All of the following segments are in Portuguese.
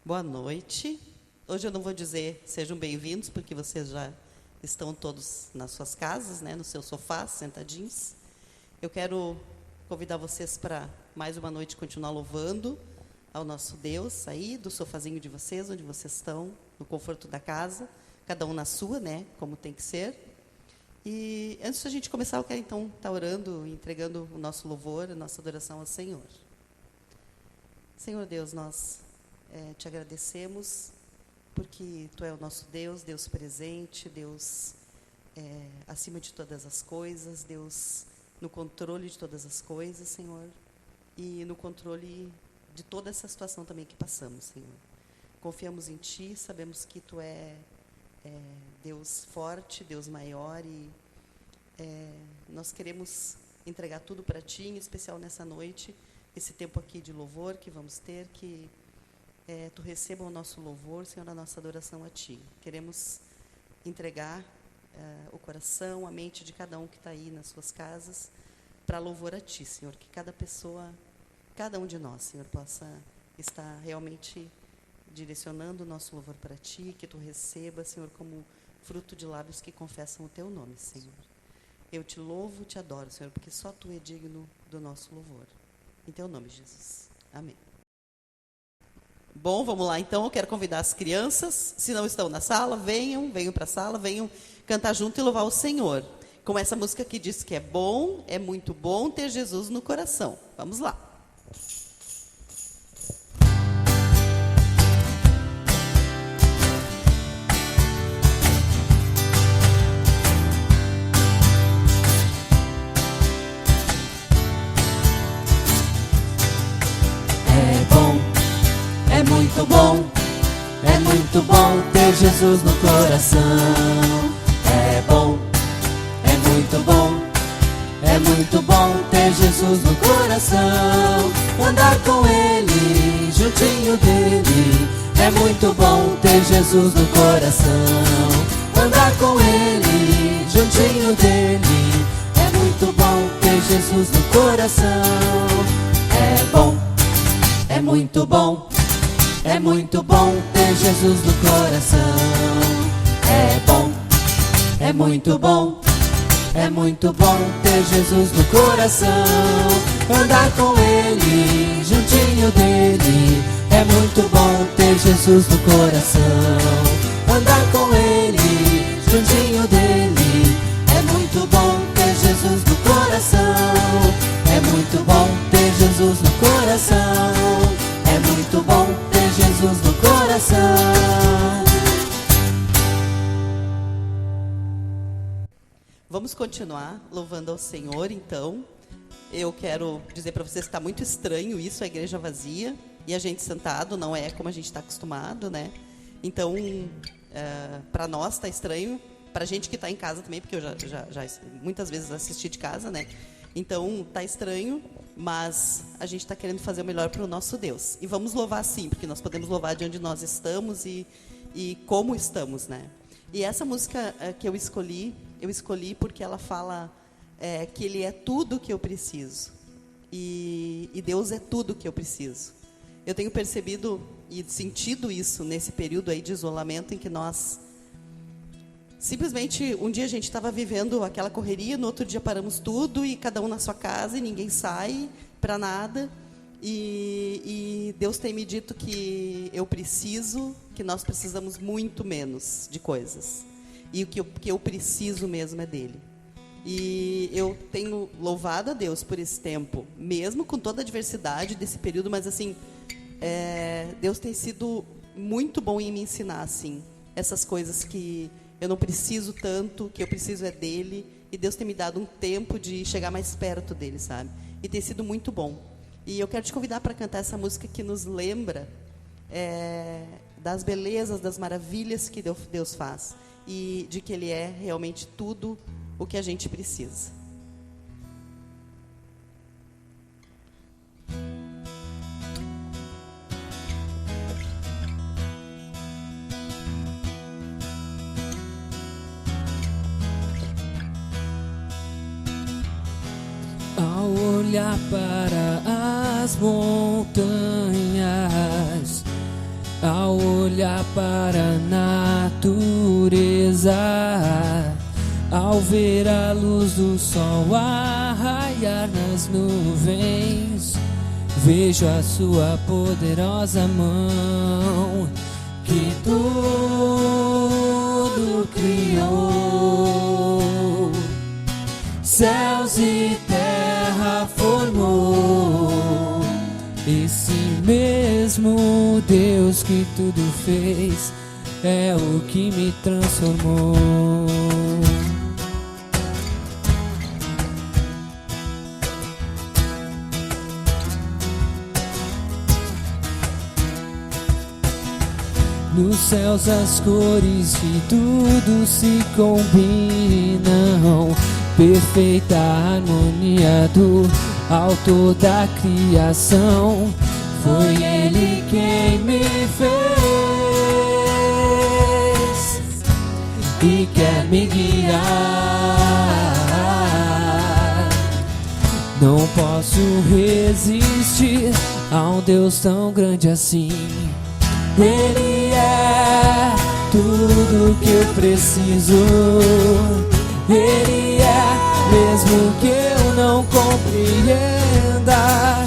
Boa noite. Hoje eu não vou dizer sejam bem-vindos, porque vocês já estão todos nas suas casas, né, nos seus sofás, sentadinhos. Eu quero convidar vocês para mais uma noite continuar louvando ao nosso Deus, aí do sofazinho de vocês, onde vocês estão, no conforto da casa, cada um na sua, né, como tem que ser. E antes da gente começar, eu quero então estar orando, entregando o nosso louvor, a nossa adoração ao Senhor. Senhor Deus, nós te agradecemos, porque Tu é o nosso Deus, Deus presente, Deus acima de todas as coisas, Deus no controle de todas as coisas, Senhor, e no controle de toda essa situação também que passamos, Senhor. Confiamos em Ti, sabemos que Tu é Deus forte, Deus maior, e nós queremos entregar tudo para Ti, em especial nessa noite, esse tempo aqui de louvor que vamos ter, que Tu receba o nosso louvor, Senhor, a nossa adoração a Ti. Queremos entregar o coração, a mente de cada um que está aí nas suas casas, para louvor a Ti, Senhor. Que cada pessoa, cada um de nós, Senhor, possa estar realmente direcionando o nosso louvor para Ti, que Tu receba, Senhor, como fruto de lábios que confessam o Teu nome, Senhor. Eu Te louvo, Te adoro, Senhor, porque só Tu é digno do nosso louvor. Em Teu nome, Jesus. Amém. Bom, vamos lá então, eu quero convidar as crianças, se não estão na sala, venham para a sala, venham cantar junto e louvar o Senhor. Com essa música que diz que é bom, é muito bom ter Jesus no coração. Vamos lá. É muito bom ter Jesus no coração. É muito bom ter Jesus no coração. Andar com Ele, juntinho dEle. É muito bom ter Jesus no coração. Andar com Ele, juntinho dEle. É muito bom ter Jesus no coração. É muito bom. É muito bom ter Jesus no coração. É muito bom ter Jesus no coração. Andar com Ele, juntinho dEle. É muito bom ter Jesus no coração. Andar com Ele, juntinho dEle. É muito bom ter Jesus no coração. É muito bom ter Jesus no coração. É muito bom ter Jesus no coração. Vamos continuar louvando ao Senhor, então. Eu quero dizer para vocês que está muito estranho isso, a igreja vazia e a gente sentado, não é como a gente está acostumado, né? Então, para nós está estranho, para a gente que está em casa também, porque eu já muitas vezes assisti de casa, né? Então, está estranho, mas a gente está querendo fazer o melhor para o nosso Deus. E vamos louvar sim, porque nós podemos louvar de onde nós estamos e como estamos, né? E essa música que eu escolhi porque ela fala que Ele é tudo que eu preciso. E Deus é tudo que eu preciso. Eu tenho percebido e sentido isso nesse período aí de isolamento em que nós... Simplesmente, um dia a gente estava vivendo aquela correria, no outro dia paramos tudo e cada um na sua casa e ninguém sai para nada. E Deus tem me dito que que nós precisamos muito menos de coisas. E o que eu preciso mesmo é dEle. E eu tenho louvado a Deus por esse tempo, mesmo com toda a adversidade desse período, mas assim, Deus tem sido muito bom em me ensinar, assim, essas coisas que eu não preciso tanto, que eu preciso é dEle, e Deus tem me dado um tempo de chegar mais perto dEle, sabe? E tem sido muito bom. E eu quero te convidar para cantar essa música que nos lembra das belezas, das maravilhas que Deus faz, e de que Ele é realmente tudo o que a gente precisa. Ao olhar para as montanhas, Ao olhar para a natureza, ao ver a luz do sol a raiar nas nuvens, vejo a sua poderosa mão que tudo criou, céus e terra formou. Esse mesmo Deus que tudo fez é o que me transformou. Nos céus as cores de tudo se combinam, perfeita harmonia do autor da criação. Foi Ele quem me fez e quer me guiar. Não posso resistir a um Deus tão grande assim. Ele é tudo que eu preciso. Ele é, mesmo que eu não compreenda.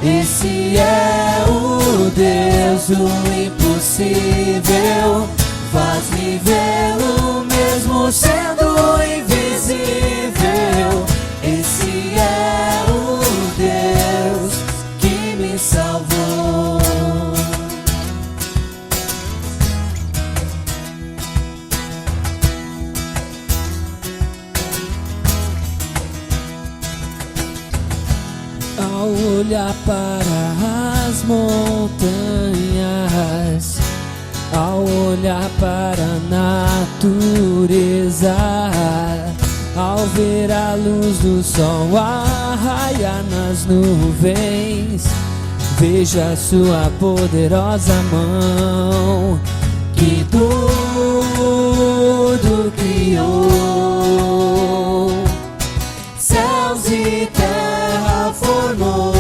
Esse é o Deus do impossível. Faz-me vê-lo mesmo sendo invisível. Esse é o Deus que me salvou. Ao olhar para as montanhas, ao olhar para a natureza, ao ver a luz do sol a raiar nas nuvens, vejo a sua poderosa mão que tudo criou, céus e terra formou.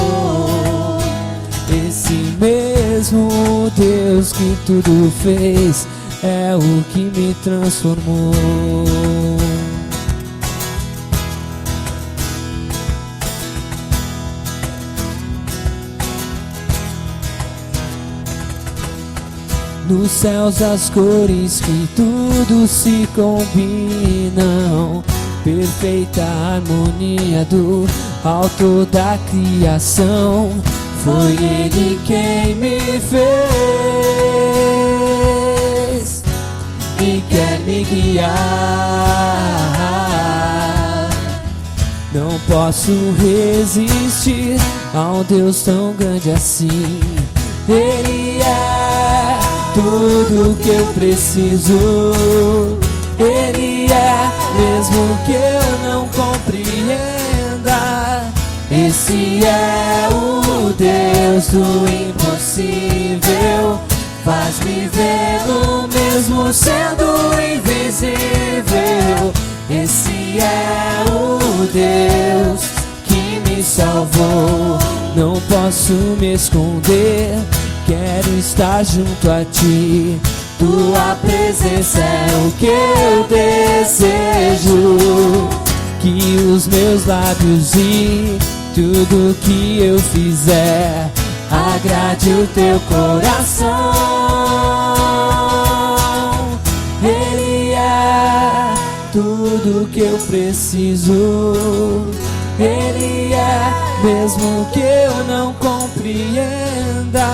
Esse mesmo Deus que tudo fez é o que me transformou. Nos céus as cores que tudo se combinam, perfeita harmonia do autor da criação. Foi Ele quem me fez e quer me guiar. Não posso resistir a um Deus tão grande assim. Ele é tudo que eu preciso. Ele é, mesmo que eu não compreenda. Esse é o Deus do impossível. Faz-me vê-lo mesmo sendo invisível. Esse é o Deus que me salvou. Não posso me esconder, quero estar junto a ti. Tua presença é o que eu desejo. Que os meus lábios e tudo que eu fizer agrade o teu coração. Ele é tudo que eu preciso. Ele é, mesmo que eu não compreenda.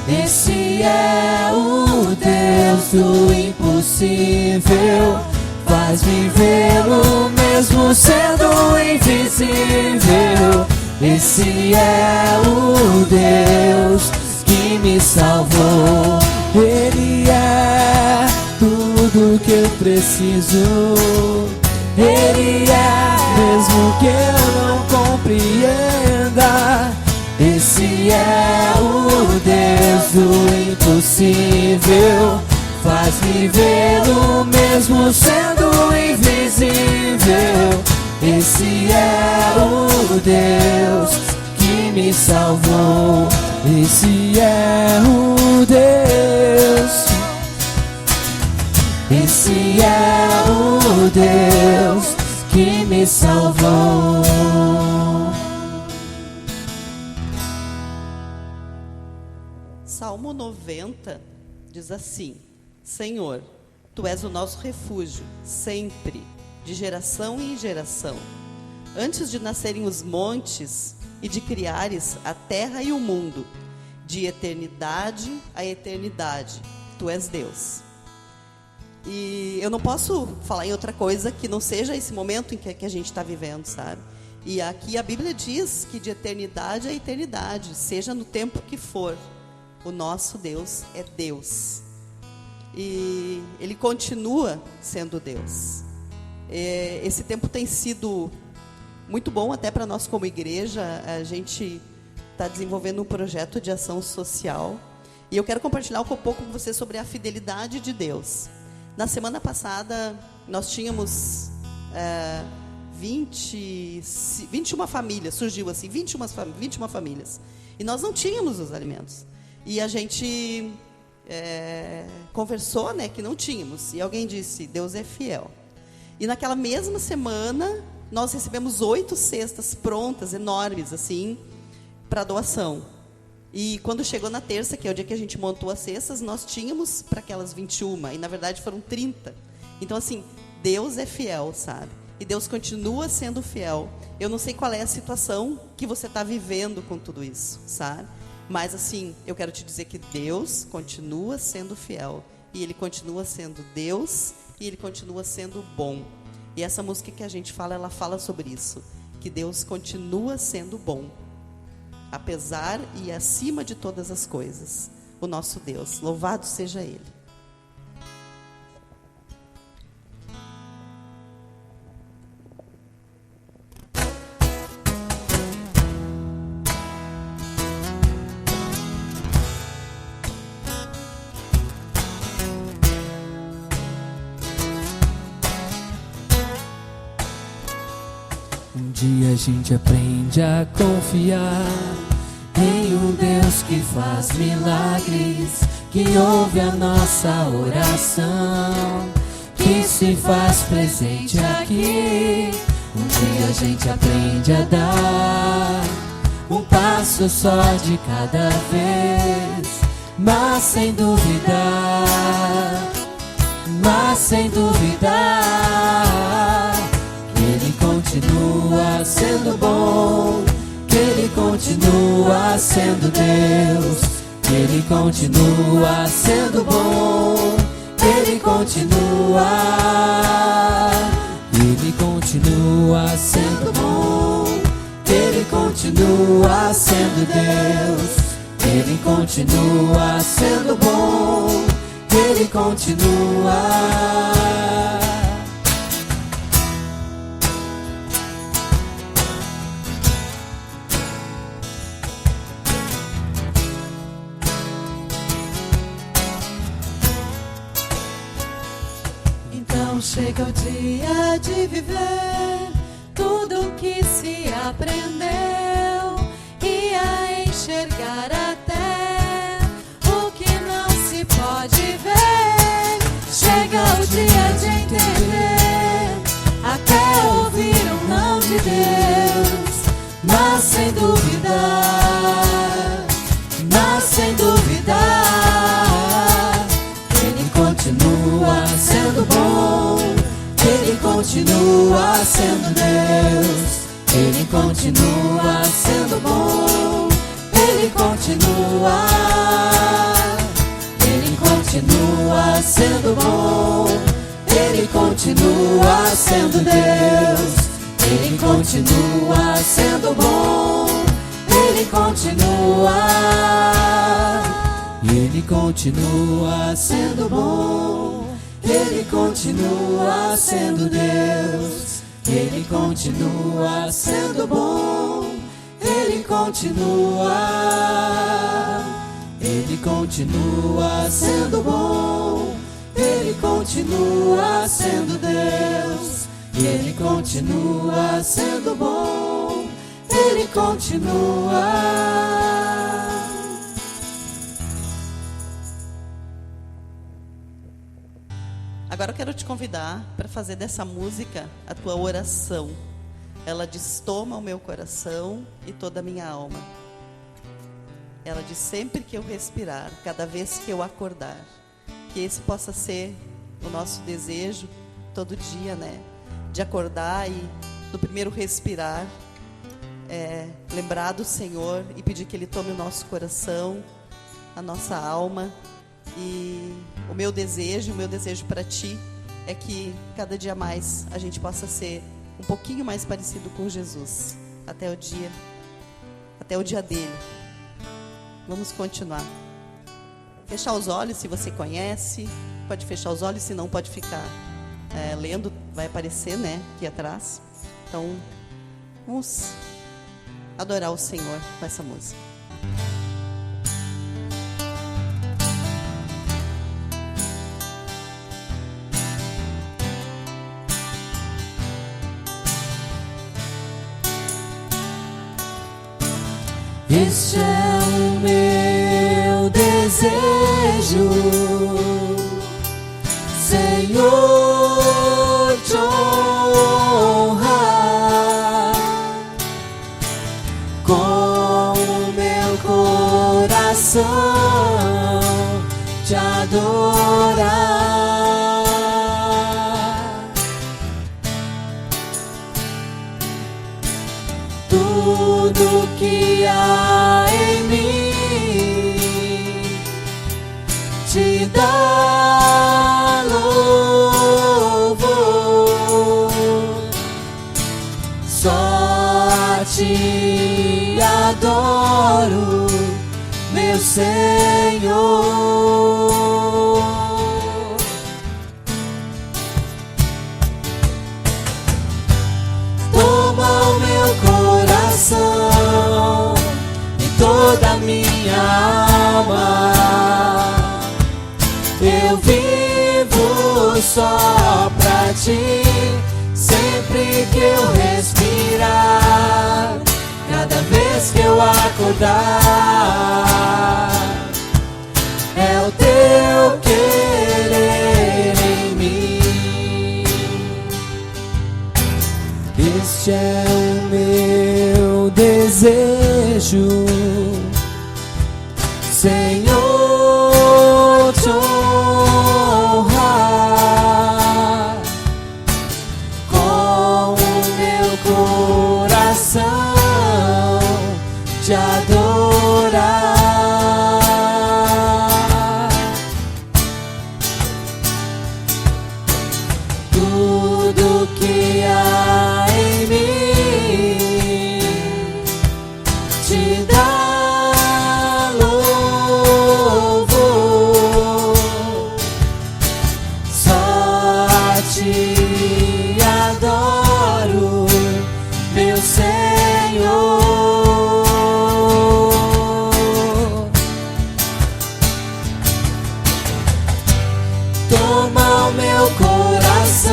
Esse é o Deus do impossível. Faz-me vê-lo mesmo sendo invisível. Esse é o Deus que me salvou. Ele é tudo que eu preciso. Ele é, mesmo que eu não compreenda. Esse é o Deus do impossível. Faz-me vê-lo mesmo sendo invisível. Esse é o Deus que me salvou. Esse é o Deus Deus que me salvou. Salmo 90 diz assim: Senhor, Tu és o nosso refúgio, sempre, de geração em geração. Antes de nascerem os montes e de criares a terra e o mundo, de eternidade a eternidade, Tu és Deus. E eu não posso falar em outra coisa que não seja esse momento em que a gente está vivendo, sabe? E aqui a Bíblia diz que de eternidade a eternidade, seja no tempo que for, o nosso Deus é Deus. E Ele continua sendo Deus. Esse tempo tem sido muito bom até para nós como igreja. A gente está desenvolvendo um projeto de ação social. E eu quero compartilhar um pouco com você sobre a fidelidade de Deus. Na semana passada, nós tínhamos 21 famílias, surgiu assim, 21 famílias. E nós não tínhamos os alimentos. E a gente conversou, né, que não tínhamos. E alguém disse, Deus é fiel. E naquela mesma semana, nós recebemos 8 cestas prontas, enormes, assim, para doação. E quando chegou na terça, que é o dia que a gente montou as cestas, nós tínhamos para aquelas 21. E na verdade foram 30. Então assim, Deus é fiel, sabe? E Deus continua sendo fiel. Eu não sei qual é a situação que você está vivendo com tudo isso, sabe? Mas assim, eu quero te dizer que Deus continua sendo fiel. E Ele continua sendo Deus. E Ele continua sendo bom. E essa música que a gente fala, ela fala sobre isso. Que Deus continua sendo bom. Apesar e acima de todas as coisas. O nosso Deus. Louvado seja Ele. Um dia a gente aprende a confiar em um Deus que faz milagres, que ouve a nossa oração, que se faz presente aqui. Um dia a gente aprende a dar um passo só de cada vez, mas sem duvidar, Ele continua sendo bom, que Ele continua sendo Deus, que Ele continua sendo bom, que Ele continua sendo bom, que Ele continua sendo Deus, que Ele continua sendo bom, que Ele continua. Chega o dia de viver tudo que se aprendeu e a enxergar até o que não se pode ver. Chega o dia de entender, até ouvir um não de Deus, mas sem duvidar, Ele continua sendo bom, Ele continua sendo Deus, Ele continua sendo bom, Ele continua sendo bom, Ele continua sendo Deus, Ele continua sendo bom, Ele continua sendo bom, Ele continua sendo Deus, Ele continua sendo bom, Ele continua sendo bom, Ele continua sendo Deus, Ele continua sendo bom, Ele continua. Agora eu quero te convidar para fazer dessa música a tua oração. Ela diz: toma o meu coração e toda a minha alma. Ela diz: sempre que eu respirar, cada vez que eu acordar. Que esse possa ser o nosso desejo todo dia, né? De acordar e no primeiro respirar, lembrar do Senhor e pedir que Ele tome o nosso coração, a nossa alma. E o meu desejo para ti é que cada dia mais a gente possa ser um pouquinho mais parecido com Jesus, até o dia dele. Vamos continuar. Fechar os olhos se você conhece, pode fechar os olhos, se não pode ficar lendo, vai aparecer, né, aqui atrás. Então, vamos adorar o Senhor com essa música. Este é o meu desejo, Senhor, te honrar com o meu coração, te adorar. Tudo que há em mim te dá louvor, só a ti adoro, meu Senhor. Toma o meu coração e toda a minha alma, eu vivo só pra ti, sempre que eu respirar, cada vez que eu acordar, é o teu querer em mim. Este é o meu desejo, Senhor, te honrar com o meu coração, te adorar. Tudo que há em mim te dá louvor, só a ti adoro, meu Senhor. Toma o meu coração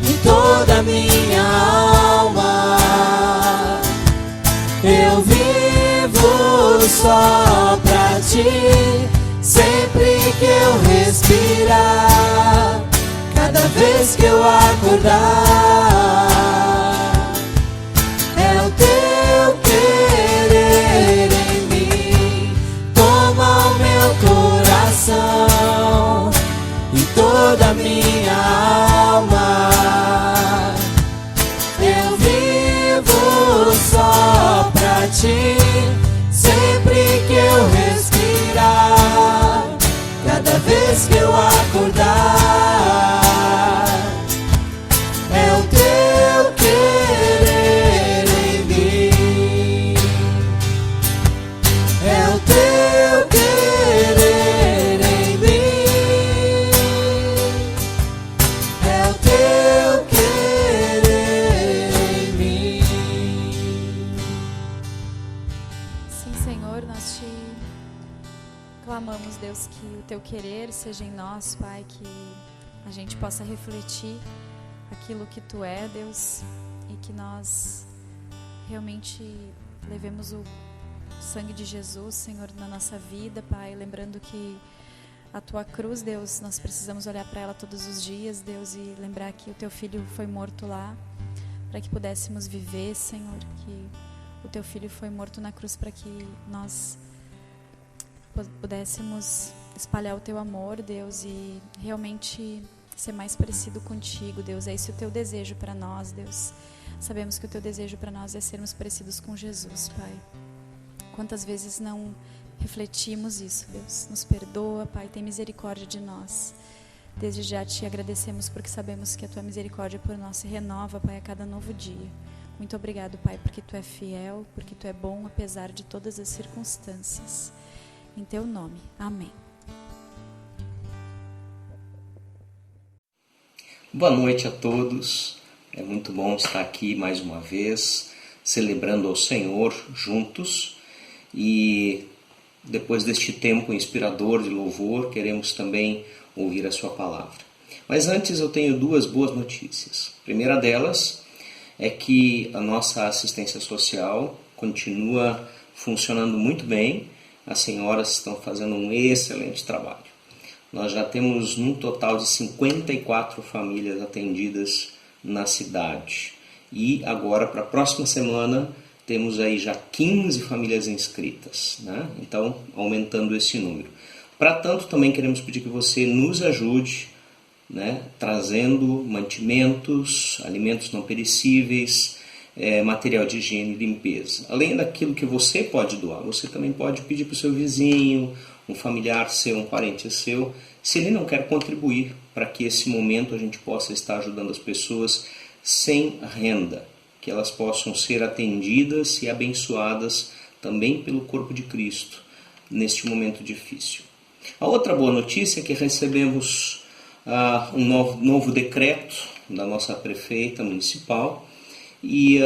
e toda a minha alma, eu vivo só pra ti, sempre que eu respirar, cada vez que eu acordar, é o teu querer em mim. Toma o meu coração e toda a minha alma, eu vivo só pra ti, sempre que eu respirar, cada vez que eu acordar, é o teu querer em mim, é o teu querer em mim, é o teu querer em mim. Sim, Senhor, nós te clamamos, Deus, que o teu querer seja em nós, Pai, que a gente possa refletir aquilo que tu é, Deus, e que nós realmente levemos o sangue de Jesus, Senhor, na nossa vida, Pai, lembrando que a tua cruz, Deus, nós precisamos olhar para ela todos os dias, Deus, e lembrar que o teu filho foi morto lá, para que pudéssemos viver, Senhor, que o teu filho foi morto na cruz para que nós pudéssemos espalhar o teu amor, Deus, e realmente ser mais parecido contigo, Deus. É esse o teu desejo para nós, Deus. Sabemos que o teu desejo para nós é sermos parecidos com Jesus, Pai. Quantas vezes não refletimos isso, Deus? Nos perdoa, Pai, tem misericórdia de nós. Desde já te agradecemos porque sabemos que a tua misericórdia por nós se renova, Pai, a cada novo dia. Muito obrigado, Pai, porque tu é fiel, porque tu é bom apesar de todas as circunstâncias. Em teu nome, amém. Boa noite a todos, é muito bom estar aqui mais uma vez, celebrando ao Senhor juntos, e depois deste tempo inspirador de louvor, queremos também ouvir a sua palavra. Mas antes eu tenho duas boas notícias. A primeira delas é que a nossa assistência social continua funcionando muito bem, as senhoras estão fazendo um excelente trabalho. Nós já temos um total de 54 famílias atendidas na cidade. E agora, para a próxima semana, temos aí já 15 famílias inscritas, né? Então, aumentando esse número. Para tanto, também queremos pedir que você nos ajude, né? Trazendo mantimentos, alimentos não perecíveis, material de higiene e limpeza. Além daquilo que você pode doar, você também pode pedir para o seu vizinho, um familiar seu, um parente seu, se ele não quer contribuir para que esse momento a gente possa estar ajudando as pessoas sem renda, que elas possam ser atendidas e abençoadas também pelo corpo de Cristo neste momento difícil. A outra boa notícia é que recebemos um novo decreto da nossa prefeita municipal e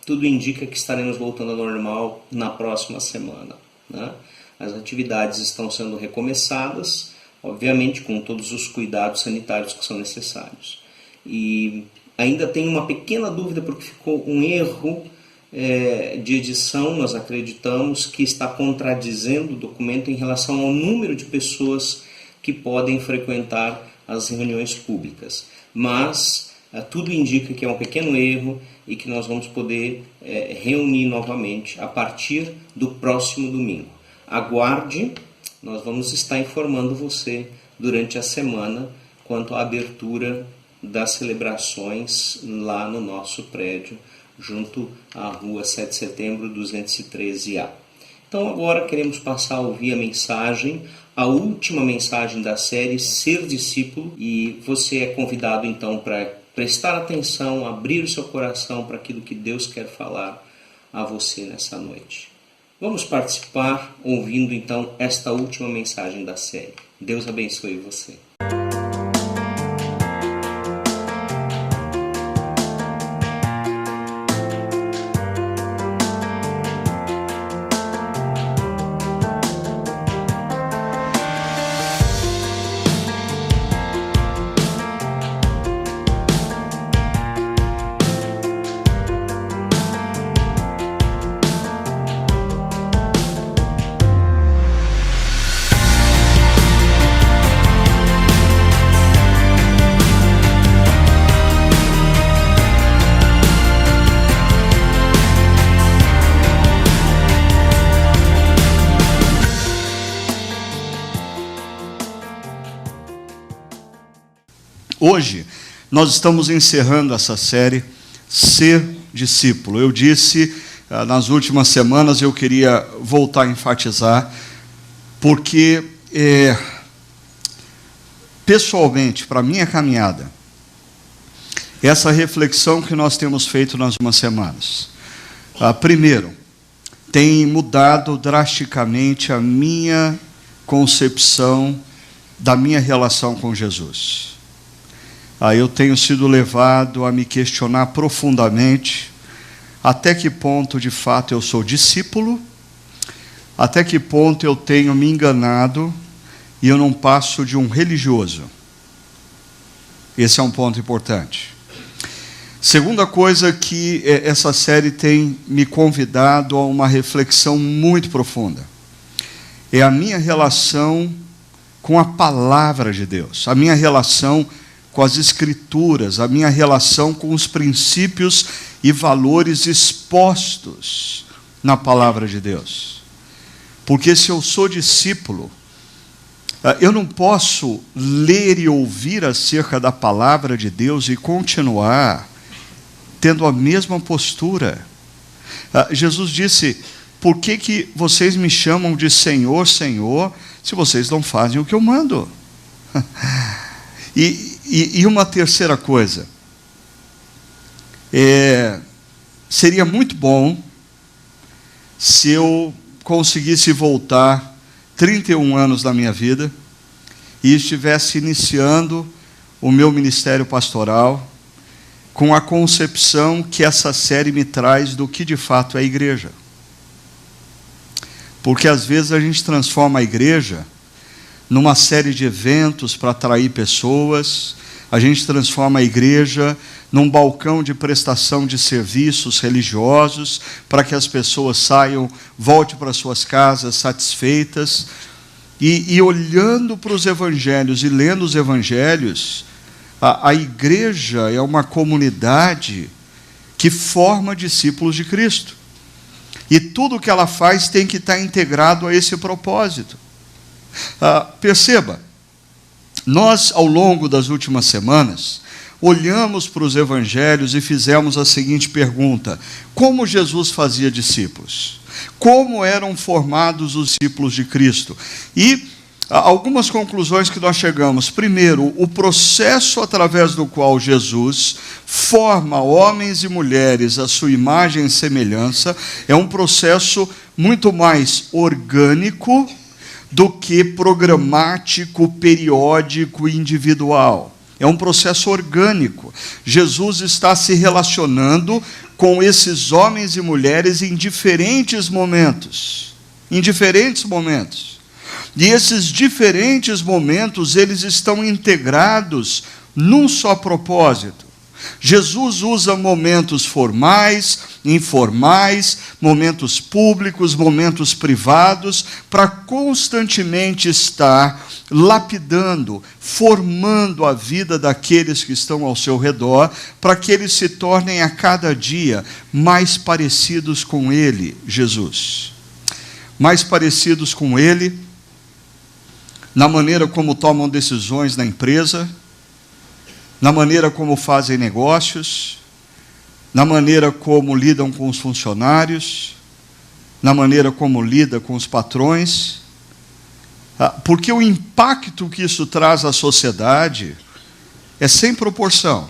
tudo indica que estaremos voltando ao normal na próxima semana, né? As atividades estão sendo recomeçadas, obviamente com todos os cuidados sanitários que são necessários. E ainda tem uma pequena dúvida porque ficou um erro de edição, nós acreditamos que está contradizendo o documento em relação ao número de pessoas que podem frequentar as reuniões públicas. Mas tudo indica que é um pequeno erro e que nós vamos poder reunir novamente a partir do próximo domingo. Aguarde, nós vamos estar informando você durante a semana quanto à abertura das celebrações lá no nosso prédio, junto à rua 7 de setembro 213A. Então agora queremos passar a ouvir a mensagem, a última mensagem da série Ser Discípulo, e você é convidado então para prestar atenção, abrir o seu coração para aquilo que Deus quer falar a você nessa noite. Vamos participar ouvindo então esta última mensagem da série. Deus abençoe você. Hoje, nós estamos encerrando essa série Ser Discípulo. Eu disse, nas últimas semanas, eu queria voltar a enfatizar, porque, pessoalmente, para a minha caminhada, essa reflexão que nós temos feito nas últimas semanas, primeiro, tem mudado drasticamente a minha concepção da minha relação com Jesus. Eu tenho sido levado a me questionar profundamente até que ponto, de fato, eu sou discípulo, até que ponto eu tenho me enganado e eu não passo de um religioso. Esse é um ponto importante. Segunda coisa que essa série tem me convidado a uma reflexão muito profunda. É a minha relação com a palavra de Deus, a minha relação com as Escrituras, a minha relação com os princípios e valores expostos na palavra de Deus. Porque se eu sou discípulo, eu não posso ler e ouvir acerca da palavra de Deus e continuar tendo a mesma postura. Jesus disse: por que vocês me chamam de Senhor, Senhor, se vocês não fazem o que eu mando? E uma terceira coisa, seria muito bom se eu conseguisse voltar 31 anos da minha vida e estivesse iniciando o meu ministério pastoral com a concepção que essa série me traz do que de fato é a igreja. Porque às vezes a gente transforma a igreja numa série de eventos para atrair pessoas, a gente transforma a igreja num balcão de prestação de serviços religiosos para que as pessoas saiam, voltem para suas casas satisfeitas. E olhando para os evangelhos e lendo os evangelhos, a igreja é uma comunidade que forma discípulos de Cristo. E tudo o que ela faz tem que estar integrado a esse propósito. Perceba, nós, ao longo das últimas semanas, olhamos para os evangelhos e fizemos a seguinte pergunta: como Jesus fazia discípulos? Como eram formados os discípulos de Cristo? E algumas conclusões que nós chegamos. Primeiro, o processo através do qual Jesus forma homens e mulheres à sua imagem e semelhança é um processo muito mais orgânico do que programático, periódico e individual. É um processo orgânico. Jesus está se relacionando com esses homens e mulheres em diferentes momentos. Em diferentes momentos. E esses diferentes momentos, eles estão integrados num só propósito. Jesus usa momentos formais, informais, momentos públicos, momentos privados, para constantemente estar lapidando, formando a vida daqueles que estão ao seu redor, para que eles se tornem a cada dia mais parecidos com Ele, Jesus. Mais parecidos com Ele, na maneira como tomam decisões na empresa, na maneira como fazem negócios, na maneira como lidam com os funcionários, na maneira como lida com os patrões, porque o impacto que isso traz à sociedade é sem proporção.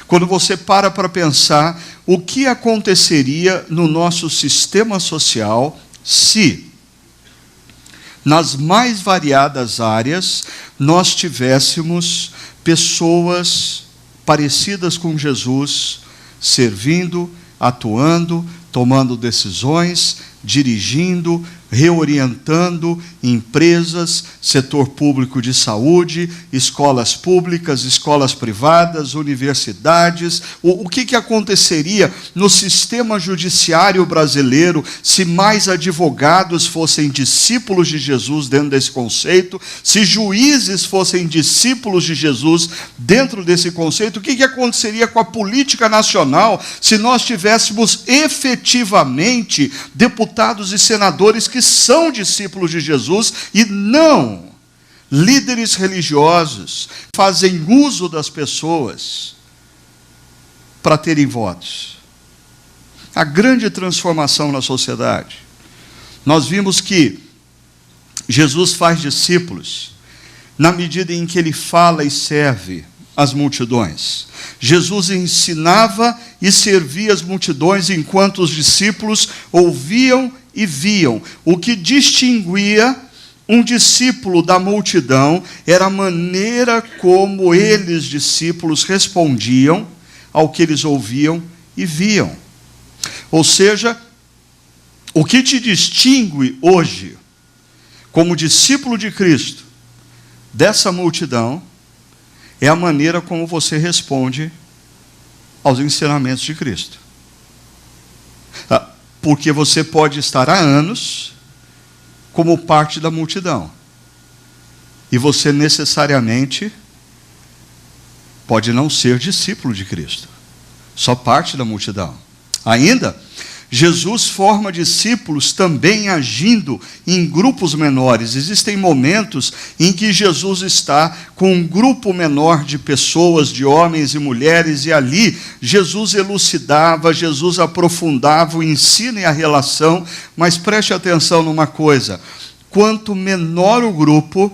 Quando você para pensar o que aconteceria no nosso sistema social se, nas mais variadas áreas, nós tivéssemos pessoas parecidas com Jesus, servindo, atuando, tomando decisões, dirigindo, reorientando empresas, setor público de saúde, escolas públicas, escolas privadas, universidades. O que aconteceria no sistema judiciário brasileiro se mais advogados fossem discípulos de Jesus dentro desse conceito, se juízes fossem discípulos de Jesus dentro desse conceito? O que aconteceria com a política nacional se nós tivéssemos efetivamente deputados e senadores que são discípulos de Jesus e não líderes religiosos fazem uso das pessoas para terem votos? A grande transformação na sociedade. Nós vimos que Jesus faz discípulos na medida em que ele fala e serve as multidões. Jesus ensinava e servia as multidões enquanto os discípulos ouviam e viam. O que distinguia um discípulo da multidão era a maneira como eles, discípulos, respondiam ao que eles ouviam e viam. Ou seja, o que te distingue hoje como discípulo de Cristo dessa multidão é a maneira como você responde aos ensinamentos de Cristo. Porque você pode estar há anos como parte da multidão. E você necessariamente pode não ser discípulo de Cristo, só parte da multidão. Ainda, Jesus forma discípulos também agindo em grupos menores. Existem momentos em que Jesus está com um grupo menor de pessoas, de homens e mulheres, e ali Jesus elucidava, Jesus aprofundava o ensino e a relação. Mas preste atenção numa coisa: quanto menor o grupo,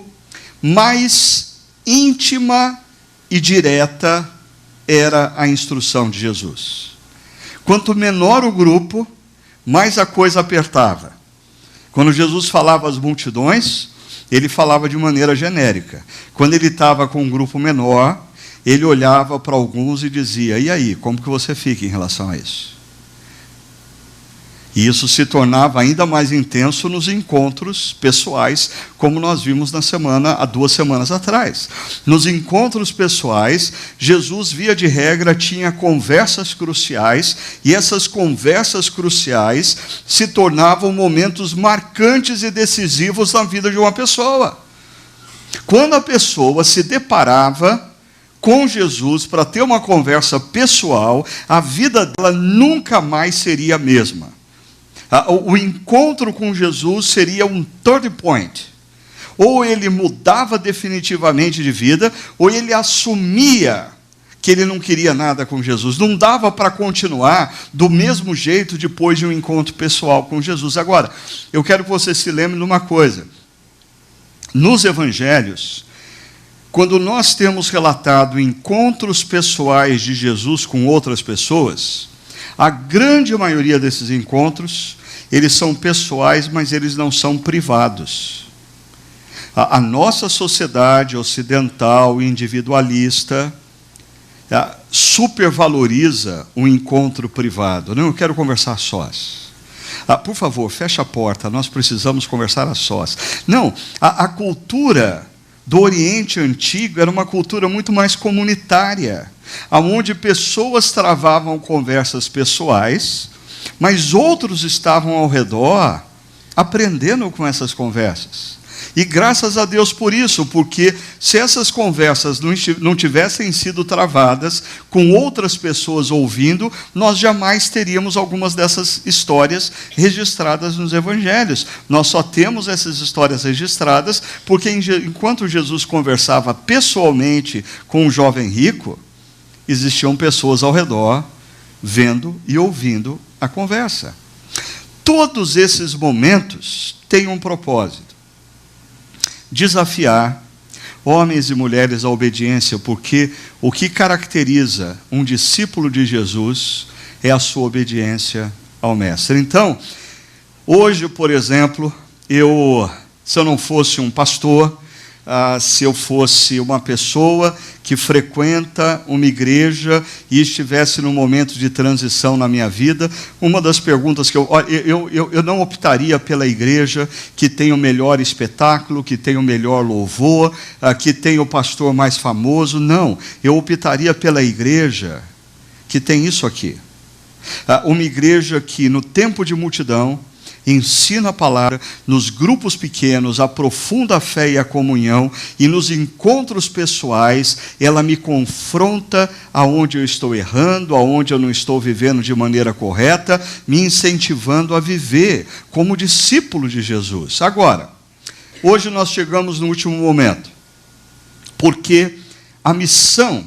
mais íntima e direta era a instrução de Jesus. Quanto menor o grupo, mais a coisa apertava. Quando Jesus falava às multidões, ele falava de maneira genérica. Quando ele estava com um grupo menor, ele olhava para alguns e dizia: e aí, como que você fica em relação a isso? E isso se tornava ainda mais intenso nos encontros pessoais, como nós vimos há 2 semanas atrás. Nos encontros pessoais, Jesus, via de regra, tinha conversas cruciais, e essas conversas cruciais se tornavam momentos marcantes e decisivos na vida de uma pessoa. Quando a pessoa se deparava com Jesus para ter uma conversa pessoal, a vida dela nunca mais seria a mesma. O encontro com Jesus seria um turning point. Ou ele mudava definitivamente de vida, ou ele assumia que ele não queria nada com Jesus. Não dava para continuar do mesmo jeito depois de um encontro pessoal com Jesus. Agora, eu quero que você se lembre de uma coisa. Nos evangelhos, quando nós temos relatado encontros pessoais de Jesus com outras pessoas, a grande maioria desses encontros, eles são pessoais, mas eles não são privados. A nossa sociedade ocidental, individualista, supervaloriza o encontro privado. Não, eu quero conversar a sós. Por favor, fecha a porta, nós precisamos conversar a sós. Não, a cultura do Oriente Antigo era uma cultura muito mais comunitária, onde pessoas travavam conversas pessoais, mas outros estavam ao redor aprendendo com essas conversas. E graças a Deus por isso, porque se essas conversas não tivessem sido travadas, com outras pessoas ouvindo, nós jamais teríamos algumas dessas histórias registradas nos evangelhos. Nós só temos essas histórias registradas porque enquanto Jesus conversava pessoalmente com um jovem rico, existiam pessoas ao redor vendo e ouvindo a conversa. Todos esses momentos têm um propósito: desafiar homens e mulheres à obediência, porque o que caracteriza um discípulo de Jesus é a sua obediência ao Mestre. Então, hoje, por exemplo, se eu não fosse um pastor, se eu fosse uma pessoa que frequenta uma igreja e estivesse num momento de transição na minha vida, uma das perguntas que eu não optaria pela igreja que tem o melhor espetáculo, que tem o melhor louvor, que tem o pastor mais famoso. Não, eu optaria pela igreja que tem isso aqui. Uma igreja que, no tempo de multidão, ensina a palavra, nos grupos pequenos, aprofunda a fé e a comunhão, e nos encontros pessoais, ela me confronta aonde eu estou errando, aonde eu não estou vivendo de maneira correta, me incentivando a viver como discípulo de Jesus. Agora, hoje nós chegamos no último momento, porque a missão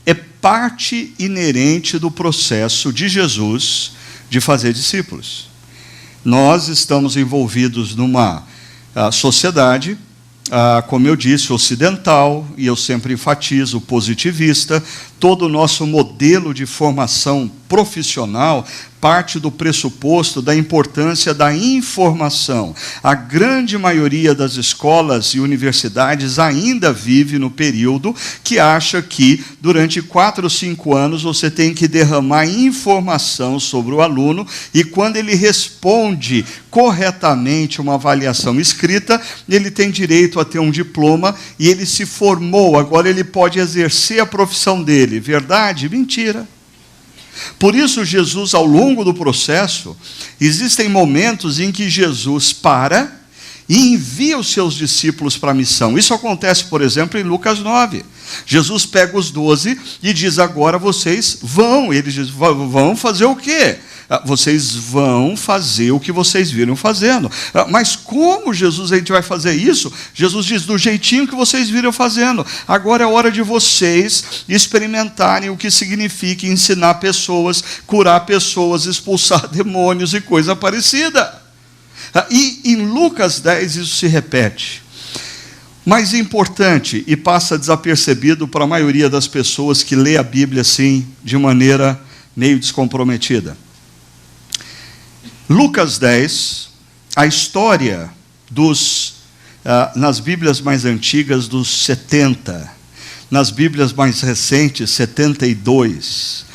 é parte inerente do processo de Jesus de fazer discípulos. Nós estamos envolvidos numa sociedade, como eu disse, ocidental, e eu sempre enfatizo, positivista. Todo o nosso modelo de formação profissional parte do pressuposto da importância da informação. A grande maioria das escolas e universidades ainda vive no período que acha que, durante 4 ou 5 anos, você tem que derramar informação sobre o aluno, e quando ele responde corretamente uma avaliação escrita, ele tem direito a ter um diploma, e ele se formou, agora ele pode exercer a profissão dele. Verdade? Mentira. Por isso, Jesus, ao longo do processo, existem momentos em que Jesus para e envia os seus discípulos para a missão. Isso acontece, por exemplo, em Lucas 9. Jesus pega os 12 e diz: agora vocês vão. Eles dizem: vão fazer o quê? Vocês vão fazer o que vocês viram fazendo. Mas como, Jesus, a gente vai fazer isso? Jesus diz: do jeitinho que vocês viram fazendo. Agora é hora de vocês experimentarem o que significa ensinar pessoas, curar pessoas, expulsar demônios e coisa parecida. E em Lucas 10 isso se repete. Mas importante, e passa desapercebido para a maioria das pessoas que lê a Bíblia assim, de maneira meio descomprometida. Lucas 10, a história nas Bíblias mais antigas, dos 70, nas Bíblias mais recentes, 72.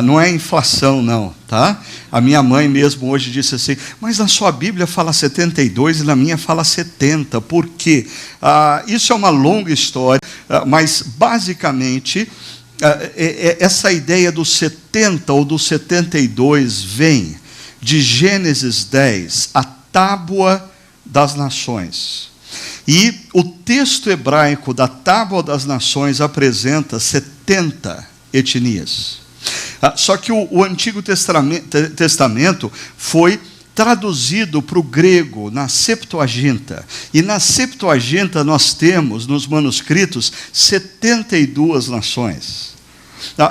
Não é inflação, não, tá? A minha mãe mesmo hoje disse assim: mas na sua Bíblia fala 72 e na minha fala 70. Por quê? Isso é uma longa história, mas basicamente essa ideia do 70 ou do 72 vem de Gênesis 10, a tábua das nações. E o texto hebraico da tábua das nações apresenta 70 etnias. Só que o Antigo Testamento foi traduzido para o grego na Septuaginta. E na Septuaginta nós temos, nos manuscritos, 72 nações.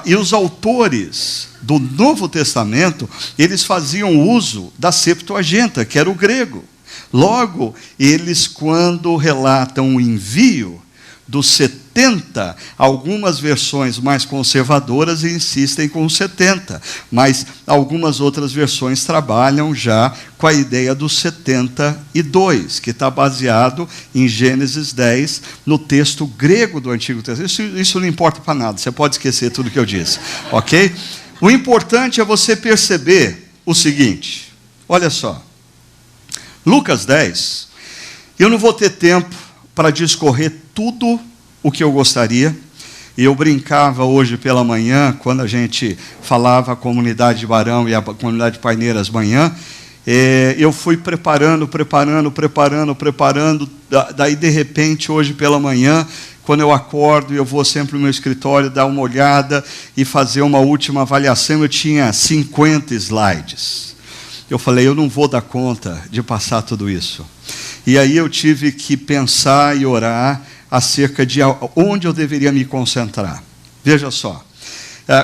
E os autores do Novo Testamento, eles faziam uso da Septuaginta, que era o grego. Logo, eles, quando relatam o envio dos 70, algumas versões mais conservadoras insistem com os 70, mas algumas outras versões trabalham já com a ideia dos 72, que está baseado em Gênesis 10, no texto grego do Antigo Testamento. Isso não importa para nada, você pode esquecer tudo que eu disse, ok? O importante é você perceber o seguinte, olha só, Lucas 10, eu não vou ter tempo para discorrer tudo o que eu gostaria. Eu brincava hoje pela manhã, quando a gente falava a comunidade de Barão e a comunidade de Paineiras manhã, eu fui preparando, daí de repente, hoje pela manhã, quando eu acordo, eu vou sempre no meu escritório dar uma olhada e fazer uma última avaliação, eu tinha 50 slides. Eu falei: eu não vou dar conta de passar tudo isso. E aí eu tive que pensar e orar acerca de onde eu deveria me concentrar. Veja só,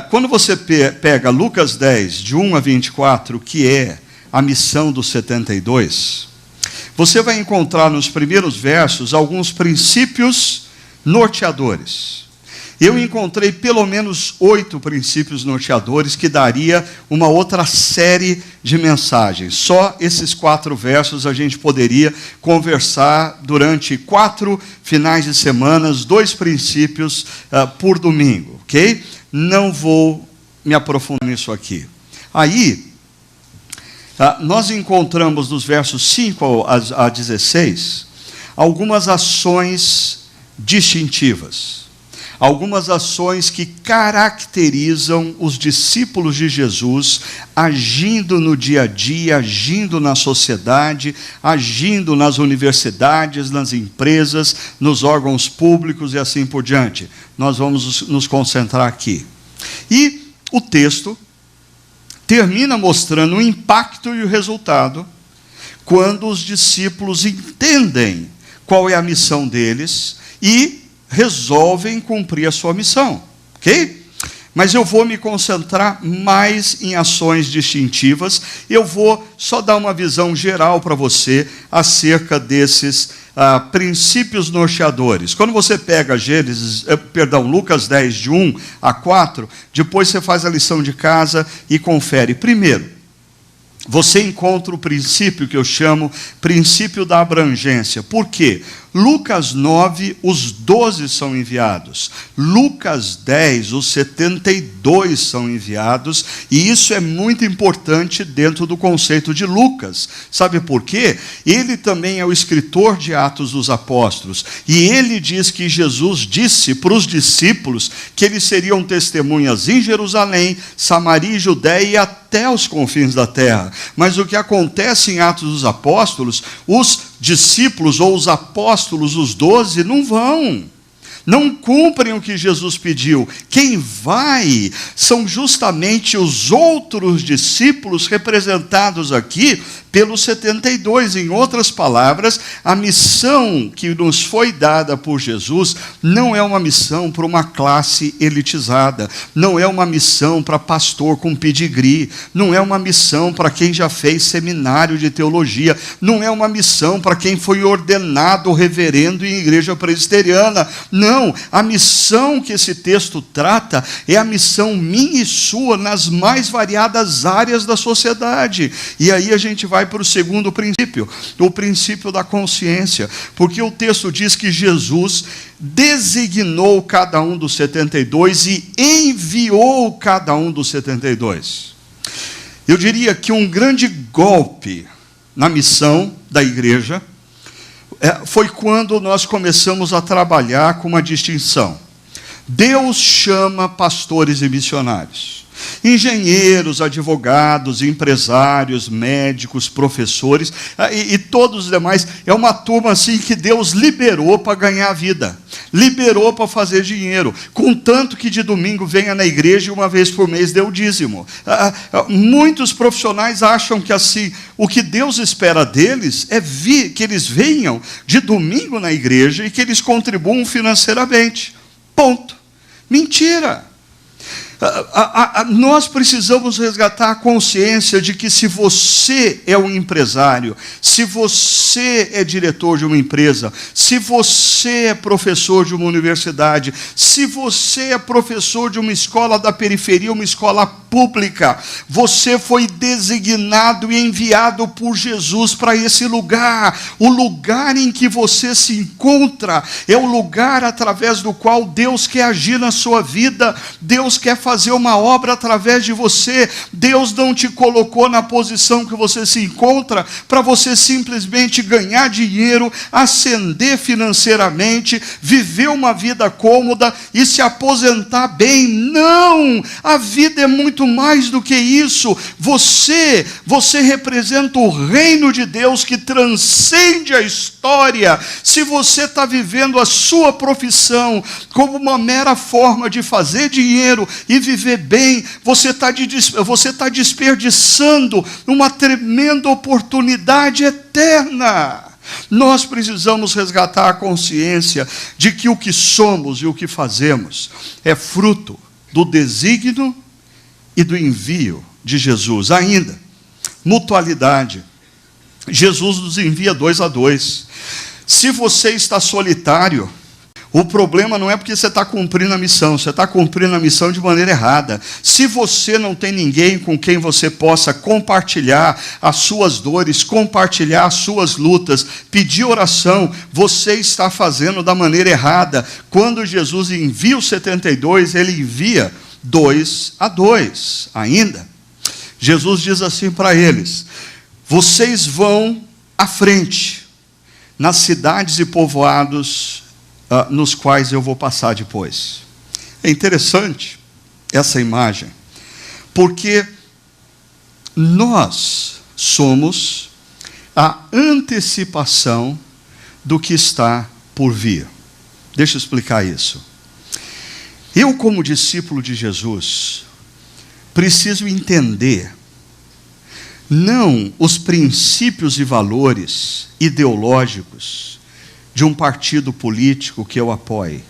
quando você pega Lucas 10, de 1 a 24, que é a missão dos 72, você vai encontrar nos primeiros versos alguns princípios norteadores. Eu encontrei pelo menos 8 princípios norteadores que daria uma outra série de mensagens. Só esses 4 versos a gente poderia conversar durante 4 finais de semana, 2 princípios por domingo, ok? Não vou me aprofundar nisso aqui. Aí, nós encontramos nos versos 5 a 16 algumas ações distintivas. Algumas ações que caracterizam os discípulos de Jesus, agindo no dia a dia, agindo na sociedade, agindo nas universidades, nas empresas, nos órgãos públicos e assim por diante. Nós vamos nos concentrar aqui. E o texto termina mostrando o impacto e o resultado quando os discípulos entendem qual é a missão deles e resolvem cumprir a sua missão, ok? Mas eu vou me concentrar mais em ações distintivas. Eu vou só dar uma visão geral para você acerca desses princípios norteadores. Quando você pega Lucas 10, de 1 a 4, depois você faz a lição de casa e confere. Primeiro, você encontra o princípio que eu chamo princípio da abrangência. Por quê? Lucas 9, os 12 são enviados. Lucas 10, os 72 são enviados. E isso é muito importante dentro do conceito de Lucas. Sabe por quê? Ele também é o escritor de Atos dos Apóstolos. E ele diz que Jesus disse para os discípulos que eles seriam testemunhas em Jerusalém, Samaria e Judéia e até os confins da terra. Mas o que acontece em Atos dos Apóstolos, os discípulos ou os apóstolos, os 12, não vão. Não cumprem o que Jesus pediu. Quem vai são justamente os outros discípulos representados aqui pelos 72. Em outras palavras, a missão que nos foi dada por Jesus não é uma missão para uma classe elitizada, não é uma missão para pastor com pedigree, não é uma missão para quem já fez seminário de teologia, não é uma missão para quem foi ordenado reverendo em igreja presbiteriana. Não, a missão que esse texto trata é a missão minha e sua nas mais variadas áreas da sociedade. E aí a gente vai para o segundo princípio, o princípio da consciência, porque o texto diz que Jesus designou cada um dos 72 e enviou cada um dos 72. Eu diria que um grande golpe na missão da igreja foi quando nós começamos a trabalhar com uma distinção. Deus chama pastores e missionários. Engenheiros, advogados, empresários, médicos, professores e todos os demais. É uma turma assim que Deus liberou para ganhar vida, liberou para fazer dinheiro, contanto que de domingo venha na igreja e uma vez por mês dê o dízimo. Muitos profissionais acham que assim, o que Deus espera deles é que eles venham de domingo na igreja e que eles contribuam financeiramente. Ponto. Mentira. Nós precisamos resgatar a consciência de que se você é um empresário, se você é diretor de uma empresa, se você é professor de uma universidade, se você é professor de uma escola da periferia, uma escola pública, você foi designado e enviado por Jesus para esse lugar. O lugar em que você se encontra é o lugar através do qual Deus quer agir na sua vida. Deus quer fazer uma obra através de você. Deus não te colocou na posição que você se encontra para você simplesmente ganhar dinheiro, ascender financeiramente, viver uma vida cômoda e se aposentar bem. Não! A vida é muito mais do que isso. Você representa o reino de Deus que transcende a história. Se você está vivendo a sua profissão como uma mera forma de fazer dinheiro e viver bem, você está desperdiçando uma tremenda oportunidade eterna. Nós precisamos resgatar a consciência de que o que somos e o que fazemos é fruto do desígnio e do envio de Jesus. Ainda, mutualidade. Jesus nos envia 2 a 2. Se você está solitário, o problema não é porque você está cumprindo a missão, você está cumprindo a missão de maneira errada. Se você não tem ninguém com quem você possa compartilhar as suas dores, compartilhar as suas lutas, pedir oração, você está fazendo da maneira errada. Quando Jesus envia os 72, ele envia 2 a 2. Ainda, Jesus diz assim para eles: vocês vão à frente, nas cidades e povoados nos quais eu vou passar depois. É interessante essa imagem, porque nós somos a antecipação do que está por vir. Deixa eu explicar isso. Eu, como discípulo de Jesus, preciso entender não os princípios e valores ideológicos de um partido político que eu apoie.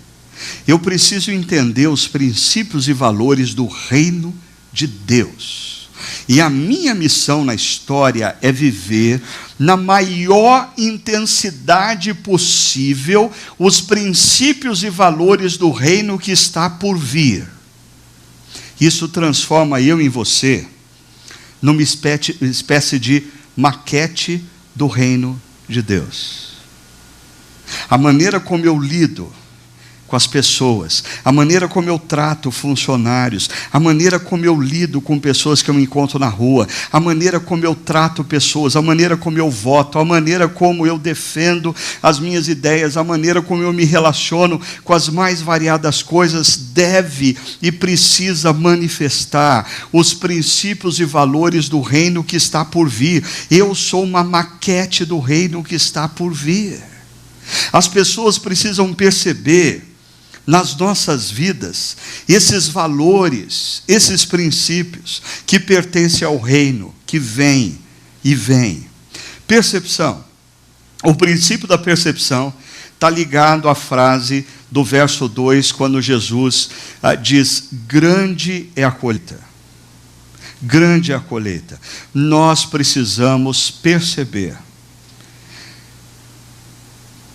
Eu preciso entender os princípios e valores do reino de Deus. E a minha missão na história é viver na maior intensidade possível os princípios e valores do reino que está por vir. Isso transforma eu em você numa espécie de maquete do reino de Deus. A maneira como eu lido com com as pessoas, a maneira como eu trato funcionários, a maneira como eu lido com pessoas que eu encontro na rua, a maneira como eu trato pessoas, a maneira como eu voto, a maneira como eu defendo as minhas ideias, a maneira como eu me relaciono com as mais variadas coisas, deve e precisa manifestar os princípios e valores do reino que está por vir. Eu sou uma maquete do reino que está por vir. As pessoas precisam perceber nas nossas vidas esses valores, esses princípios que pertencem ao reino, que vem e vem. Percepção. O princípio da percepção está ligado à frase do verso 2, quando Jesus diz: grande é a colheita. Grande é a colheita. Nós precisamos perceber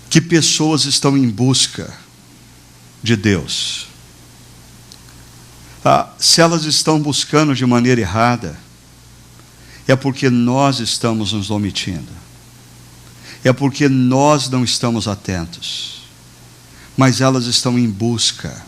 que pessoas estão em busca de Deus. Se elas estão buscando de maneira errada, é porque nós estamos nos omitindo. É porque nós não estamos atentos. Mas elas estão em busca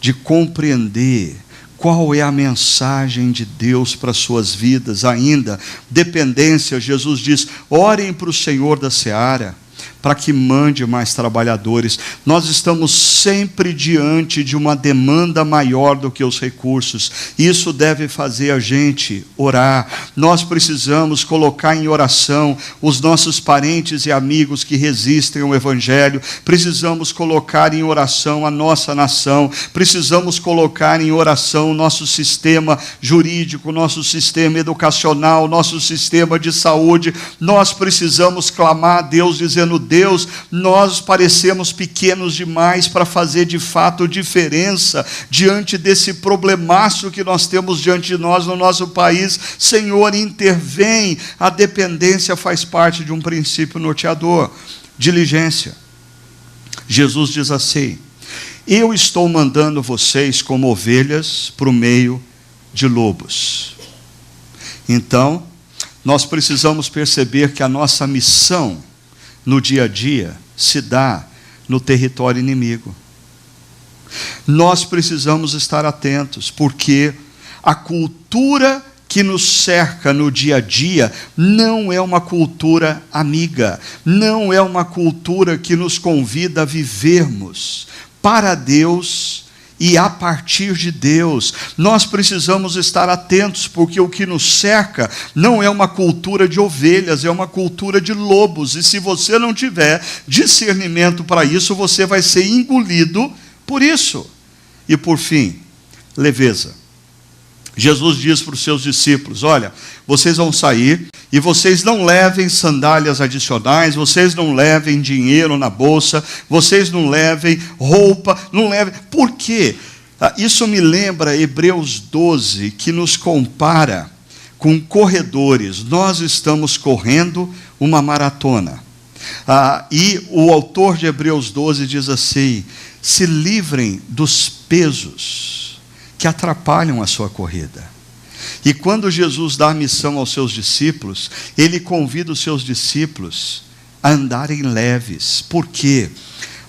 de compreender qual é a mensagem de Deus para as suas vidas. Ainda, dependência, Jesus diz: orem para o Senhor da seara, para que mande mais trabalhadores. Nós estamos sempre diante de uma demanda maior do que os recursos. Isso deve fazer a gente orar. Nós precisamos colocar em oração os nossos parentes e amigos que resistem ao Evangelho. Precisamos colocar em oração a nossa nação. Precisamos colocar em oração o nosso sistema jurídico, nosso sistema educacional, nosso sistema de saúde. Nós precisamos clamar a Deus, dizendo: Deus, nós parecemos pequenos demais para fazer de fato diferença diante desse problemaço que nós temos diante de nós no nosso país. Senhor, intervém. A dependência faz parte de um princípio norteador. Diligência. Jesus diz assim: eu estou mandando vocês como ovelhas para o meio de lobos. Então, nós precisamos perceber que a nossa missão no dia a dia se dá no território inimigo. Nós precisamos estar atentos, porque a cultura que nos cerca no dia a dia não é uma cultura amiga, não é uma cultura que nos convida a vivermos para Deus e a partir de Deus. Nós precisamos estar atentos, porque o que nos cerca não é uma cultura de ovelhas, é uma cultura de lobos, e se você não tiver discernimento para isso, você vai ser engolido por isso. E por fim, leveza. Jesus diz para os seus discípulos: olha, vocês vão sair e vocês não levem sandálias adicionais, vocês não levem dinheiro na bolsa, vocês não levem roupa, não levem. Por quê? Isso me lembra Hebreus 12, que nos compara com corredores. Nós estamos correndo uma maratona. E o autor de Hebreus 12 diz assim: se livrem dos pesos que atrapalham a sua corrida. E quando Jesus dá a missão aos seus discípulos, ele convida os seus discípulos a andarem leves. Por quê?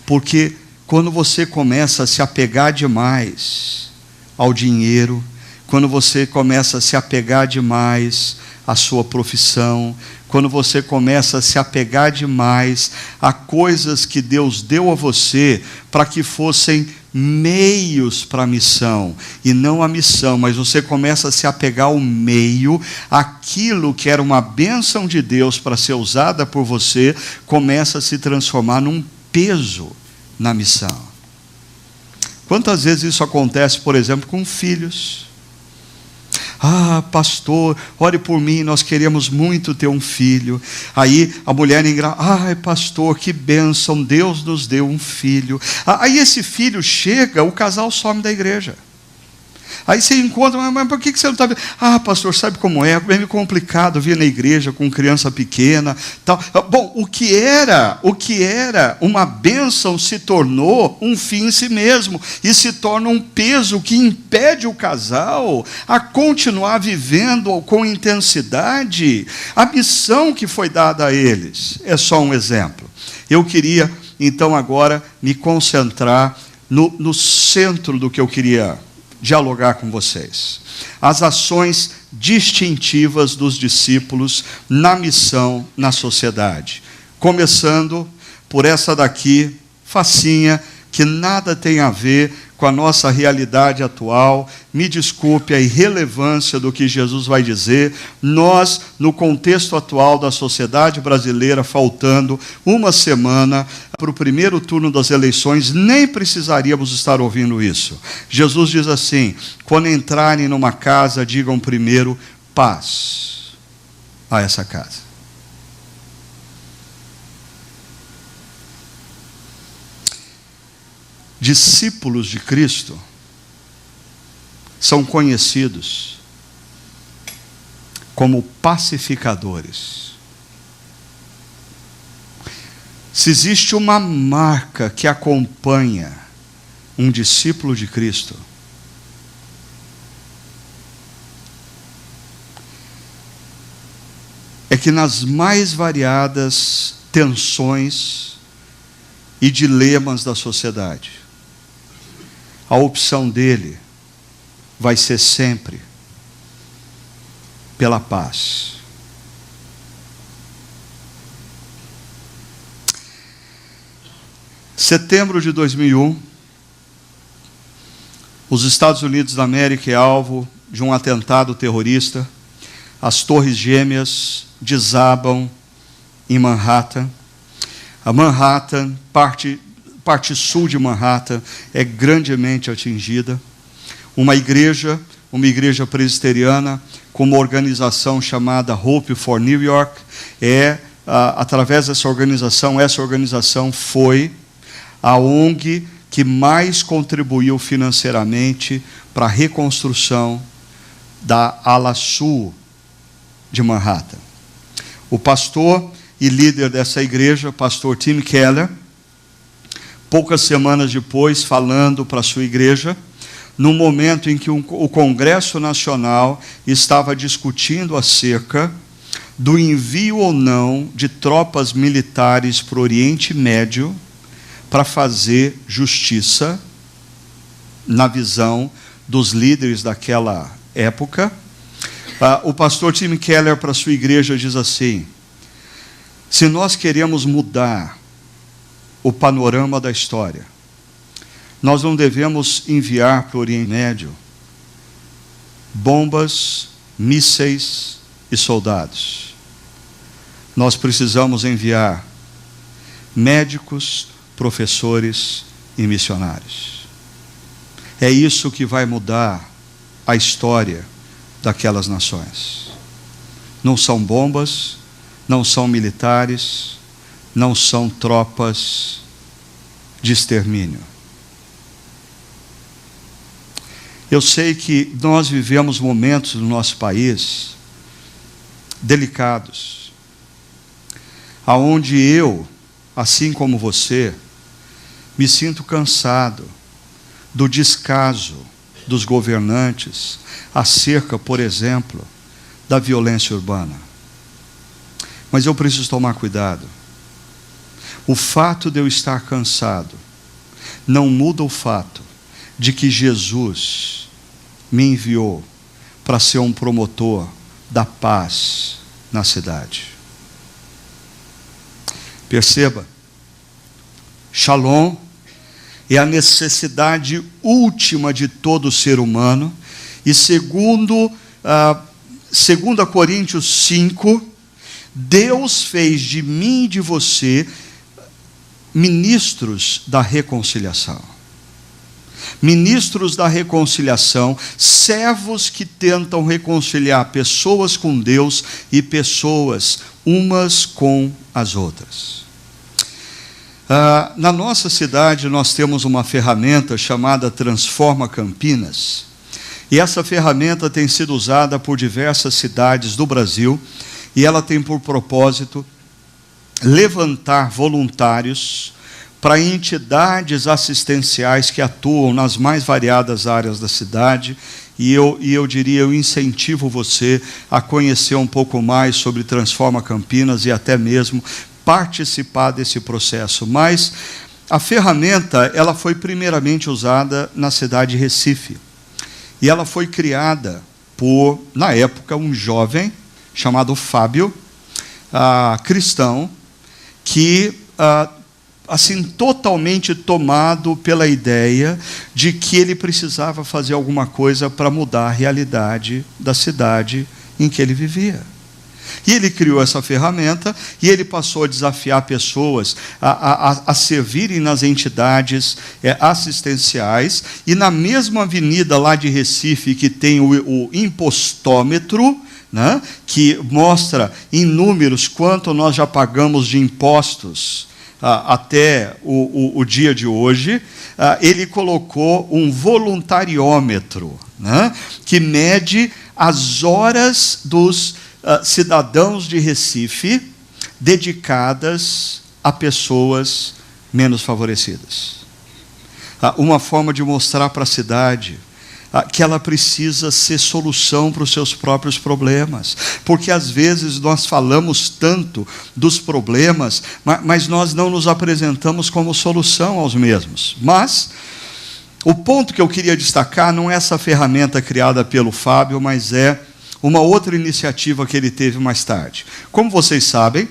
Porque quando você começa a se apegar demais ao dinheiro, quando você começa a se apegar demais à sua profissão, quando você começa a se apegar demais a coisas que Deus deu a você para que fossem meios para a missão, e não a missão, mas você começa a se apegar ao meio, aquilo que era uma bênção de Deus para ser usada por você, começa a se transformar num peso na missão. Quantas vezes isso acontece, por exemplo, com filhos? Pastor, ore por mim, nós queremos muito ter um filho. Aí a mulher engravida: pastor, que bênção, Deus nos deu um filho. Aí esse filho chega, o casal some da igreja. Aí você encontra: mas por que você não está vendo? Pastor, sabe como é meio complicado vir na igreja com criança pequena, tal. Bom, o que era uma bênção se tornou um fim em si mesmo, e se torna um peso que impede o casal a continuar vivendo com intensidade a missão que foi dada a eles. É só um exemplo. Eu queria então agora me concentrar no centro do que eu queria dialogar com vocês. As ações distintivas dos discípulos na missão na sociedade. Começando por essa daqui, facinha, que nada tem a ver com a nossa realidade atual. Me desculpe a irrelevância do que Jesus vai dizer. Nós, no contexto atual da sociedade brasileira, faltando uma semana para o primeiro turno das eleições, nem precisaríamos estar ouvindo isso. Jesus diz assim: quando entrarem numa casa, digam primeiro paz a essa casa. Discípulos de Cristo são conhecidos como pacificadores. Se existe uma marca que acompanha um discípulo de Cristo, é que nas mais variadas tensões e dilemas da sociedade, a opção dele vai ser sempre pela paz. Setembro de 2001, os Estados Unidos da América é alvo de um atentado terrorista. As Torres Gêmeas desabam em Manhattan. A Manhattan, parte sul de Manhattan, é grandemente atingida. Uma igreja presbiteriana, com uma organização chamada Hope for New York, através dessa organização foi a ONG que mais contribuiu financeiramente para a reconstrução da ala sul de Manhattan. O pastor e líder dessa igreja, pastor Tim Keller, poucas semanas depois, falando para a sua igreja, no momento em que o Congresso Nacional estava discutindo acerca do envio ou não de tropas militares para o Oriente Médio para fazer justiça, na visão dos líderes daquela época, o pastor Tim Keller para a sua igreja diz assim: se nós queremos mudar o panorama da história, nós não devemos enviar para o Oriente Médio bombas, mísseis e soldados. Nós precisamos enviar médicos, professores e missionários. É isso que vai mudar a história daquelas nações. Não são bombas, não são militares, não são tropas de extermínio. Eu sei que nós vivemos momentos no nosso país delicados, aonde eu, assim como você, me sinto cansado do descaso dos governantes acerca, por exemplo, da violência urbana. Mas eu preciso tomar cuidado. O fato de eu estar cansado não muda o fato de que Jesus me enviou para ser um promotor da paz na cidade. Perceba, Shalom é a necessidade última de todo ser humano, e segundo 2 Coríntios 5, Deus fez de mim e de você ministros da reconciliação. Ministros da reconciliação, servos que tentam reconciliar pessoas com Deus e pessoas umas com as outras. Na nossa cidade nós temos uma ferramenta chamada Transforma Campinas, e essa ferramenta tem sido usada por diversas cidades do Brasil, e ela tem por propósito levantar voluntários para entidades assistenciais que atuam nas mais variadas áreas da cidade, e eu diria, eu incentivo você a conhecer um pouco mais sobre Transforma Campinas e até mesmo participar desse processo, mas a ferramenta, ela foi primeiramente usada na cidade de Recife. E ela foi criada por, na época, um jovem chamado Fábio, cristão, que, assim, totalmente tomado pela ideia de que ele precisava fazer alguma coisa para mudar a realidade da cidade em que ele vivia. E ele criou essa ferramenta e ele passou a desafiar pessoas a servirem nas entidades assistenciais. E na mesma avenida lá de Recife, que tem o impostômetro, né, que mostra em números quanto nós já pagamos de impostos até o dia de hoje, ele colocou um voluntariômetro, né, que mede as horas dos cidadãos de Recife dedicadas a pessoas menos favorecidas. Uma forma de mostrar para a cidade que ela precisa ser solução para os seus próprios problemas, porque às vezes nós falamos tanto dos problemas, mas nós não nos apresentamos como solução aos mesmos. Mas o ponto que eu queria destacar não é essa ferramenta criada pelo Fábio, mas é uma outra iniciativa que ele teve mais tarde. Como vocês sabem,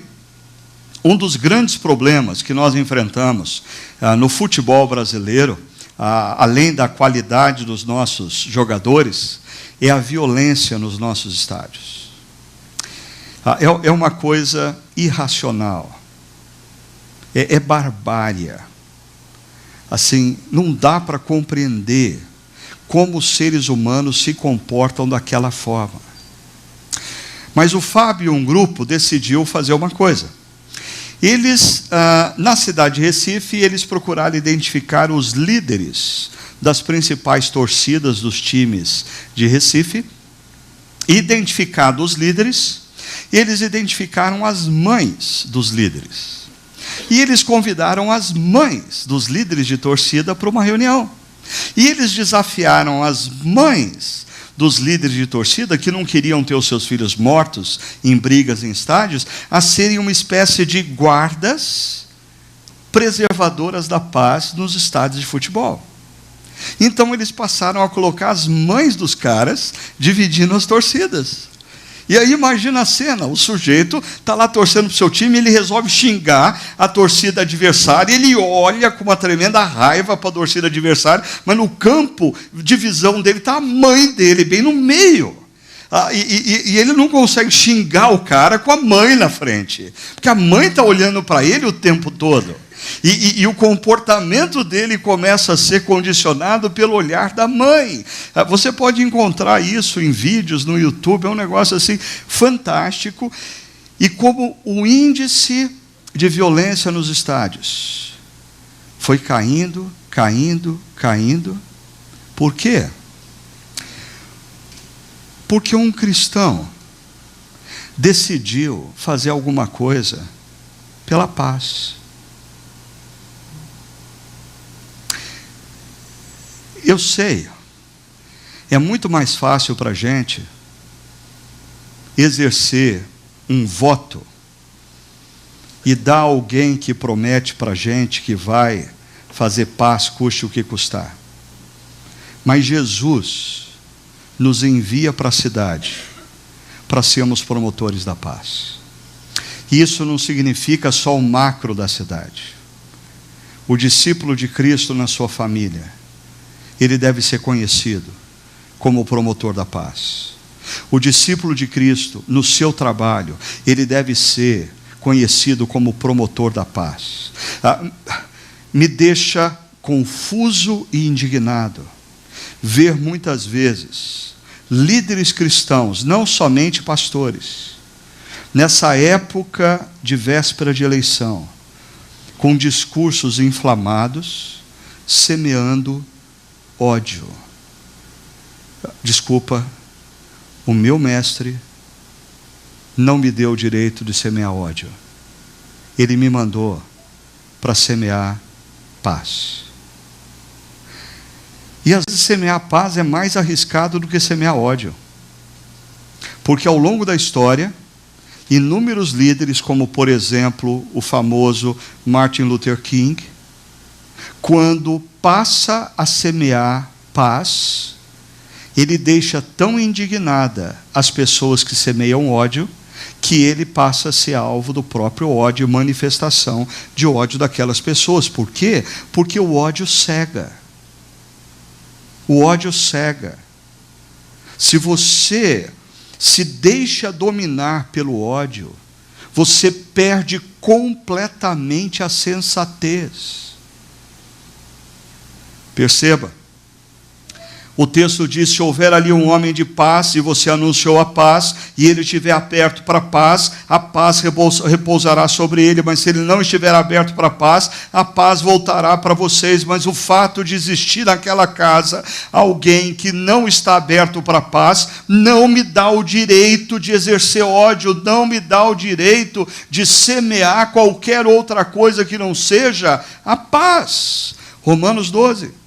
um dos grandes problemas que nós enfrentamos no futebol brasileiro, além da qualidade dos nossos jogadores, é a violência nos nossos estádios. É uma coisa irracional. É barbárie. Assim, não dá para compreender como os seres humanos se comportam daquela forma. Mas o Fábio e um grupo decidiu fazer uma coisa. Eles, na cidade de Recife, eles procuraram identificar os líderes das principais torcidas dos times de Recife. Identificados os líderes, eles identificaram as mães dos líderes. E eles convidaram as mães dos líderes de torcida para uma reunião. E eles desafiaram as mães dos líderes de torcida, que não queriam ter os seus filhos mortos em brigas em estádios, a serem uma espécie de guardas preservadoras da paz nos estádios de futebol. Então eles passaram a colocar as mães dos caras dividindo as torcidas. E aí imagina a cena, o sujeito está lá torcendo para o seu time, ele resolve xingar a torcida adversária, ele olha com uma tremenda raiva para a torcida adversária, mas no campo de visão dele está a mãe dele, bem no meio. E ele não consegue xingar o cara com a mãe na frente, porque a mãe está olhando para ele o tempo todo. E o comportamento dele começa a ser condicionado pelo olhar da mãe. Você pode encontrar isso em vídeos no YouTube, é um negócio assim fantástico. E como o índice de violência nos estádios foi caindo, caindo, caindo. Por quê? Porque um cristão decidiu fazer alguma coisa pela paz. Eu sei, é muito mais fácil para a gente exercer um voto e dar a alguém que promete para a gente que vai fazer paz, custe o que custar. Mas Jesus nos envia para a cidade para sermos promotores da paz. E isso não significa só o macro da cidade. O discípulo de Cristo na sua família, ele deve ser conhecido como o promotor da paz. O discípulo de Cristo, no seu trabalho, ele deve ser conhecido como o promotor da paz. Me deixa confuso e indignado ver muitas vezes líderes cristãos, não somente pastores, nessa época de véspera de eleição, com discursos inflamados, semeando ódio. Desculpa, o meu mestre não me deu o direito de semear ódio. Ele me mandou para semear paz. E às vezes semear paz é mais arriscado do que semear ódio. Porque ao longo da história, inúmeros líderes, como por exemplo o famoso Martin Luther King, quando passa a semear paz, ele deixa tão indignada as pessoas que semeiam ódio, que ele passa a ser alvo do próprio ódio, manifestação de ódio daquelas pessoas. Por quê? Porque o ódio cega. O ódio cega. Se você se deixa dominar pelo ódio, você perde completamente a sensatez. Perceba. O texto diz: se houver ali um homem de paz, e você anunciou a paz, e ele estiver aberto para a paz repousará sobre ele, mas se ele não estiver aberto para a paz voltará para vocês. Mas o fato de existir naquela casa alguém que não está aberto para a paz, não me dá o direito de exercer ódio, não me dá o direito de semear qualquer outra coisa que não seja a paz. Romanos 12.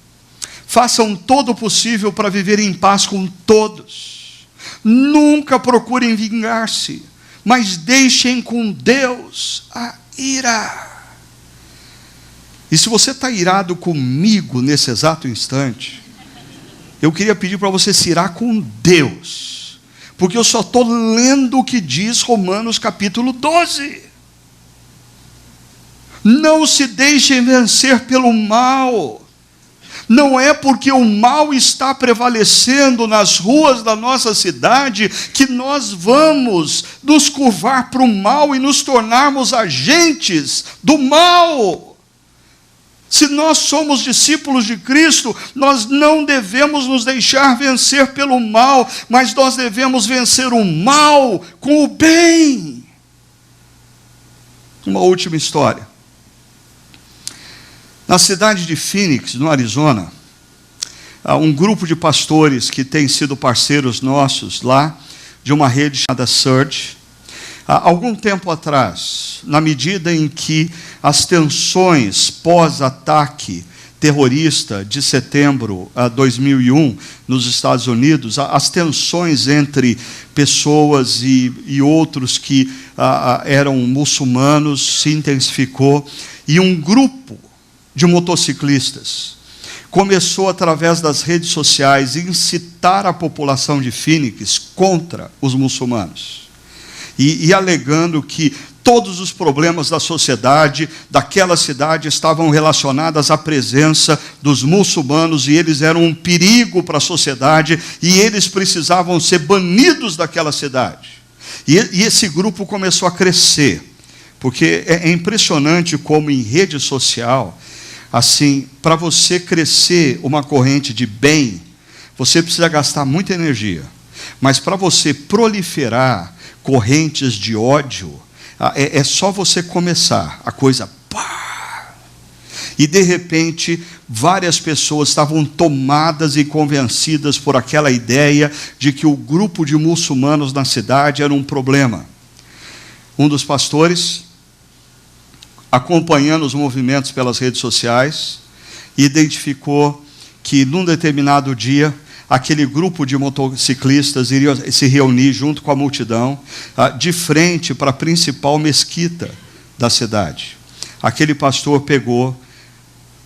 Façam todo o possível para viver em paz com todos. Nunca procurem vingar-se, mas deixem com Deus a ira. E se você está irado comigo nesse exato instante, eu queria pedir para você se irar com Deus, porque eu só estou lendo o que diz Romanos capítulo 12. Não se deixem vencer pelo mal. Não é porque o mal está prevalecendo nas ruas da nossa cidade que nós vamos nos curvar para o mal e nos tornarmos agentes do mal. Se nós somos discípulos de Cristo, nós não devemos nos deixar vencer pelo mal, mas nós devemos vencer o mal com o bem. Uma última história. Na cidade de Phoenix, no Arizona, um grupo de pastores que tem sido parceiros nossos lá, de uma rede chamada Surge, algum tempo atrás, na medida em que as tensões pós-ataque terrorista de setembro de 2001 nos Estados Unidos, as tensões entre pessoas e outros que eram muçulmanos se intensificou, e um grupo de motociclistas começou, através das redes sociais, a incitar a população de Phoenix contra os muçulmanos, e alegando que todos os problemas da sociedade daquela cidade estavam relacionados à presença dos muçulmanos, e eles eram um perigo para a sociedade, e eles precisavam ser banidos daquela cidade. E esse grupo começou a crescer, porque é impressionante como em rede social, assim, para você crescer uma corrente de bem, você precisa gastar muita energia. Mas para você proliferar correntes de ódio, é só você começar, a coisa pá! E de repente, várias pessoas estavam tomadas e convencidas por aquela ideia de que o grupo de muçulmanos na cidade era um problema. Um dos pastores, acompanhando os movimentos pelas redes sociais, identificou que, num determinado dia, aquele grupo de motociclistas iria se reunir junto com a multidão, de frente para a principal mesquita da cidade. Aquele pastor pegou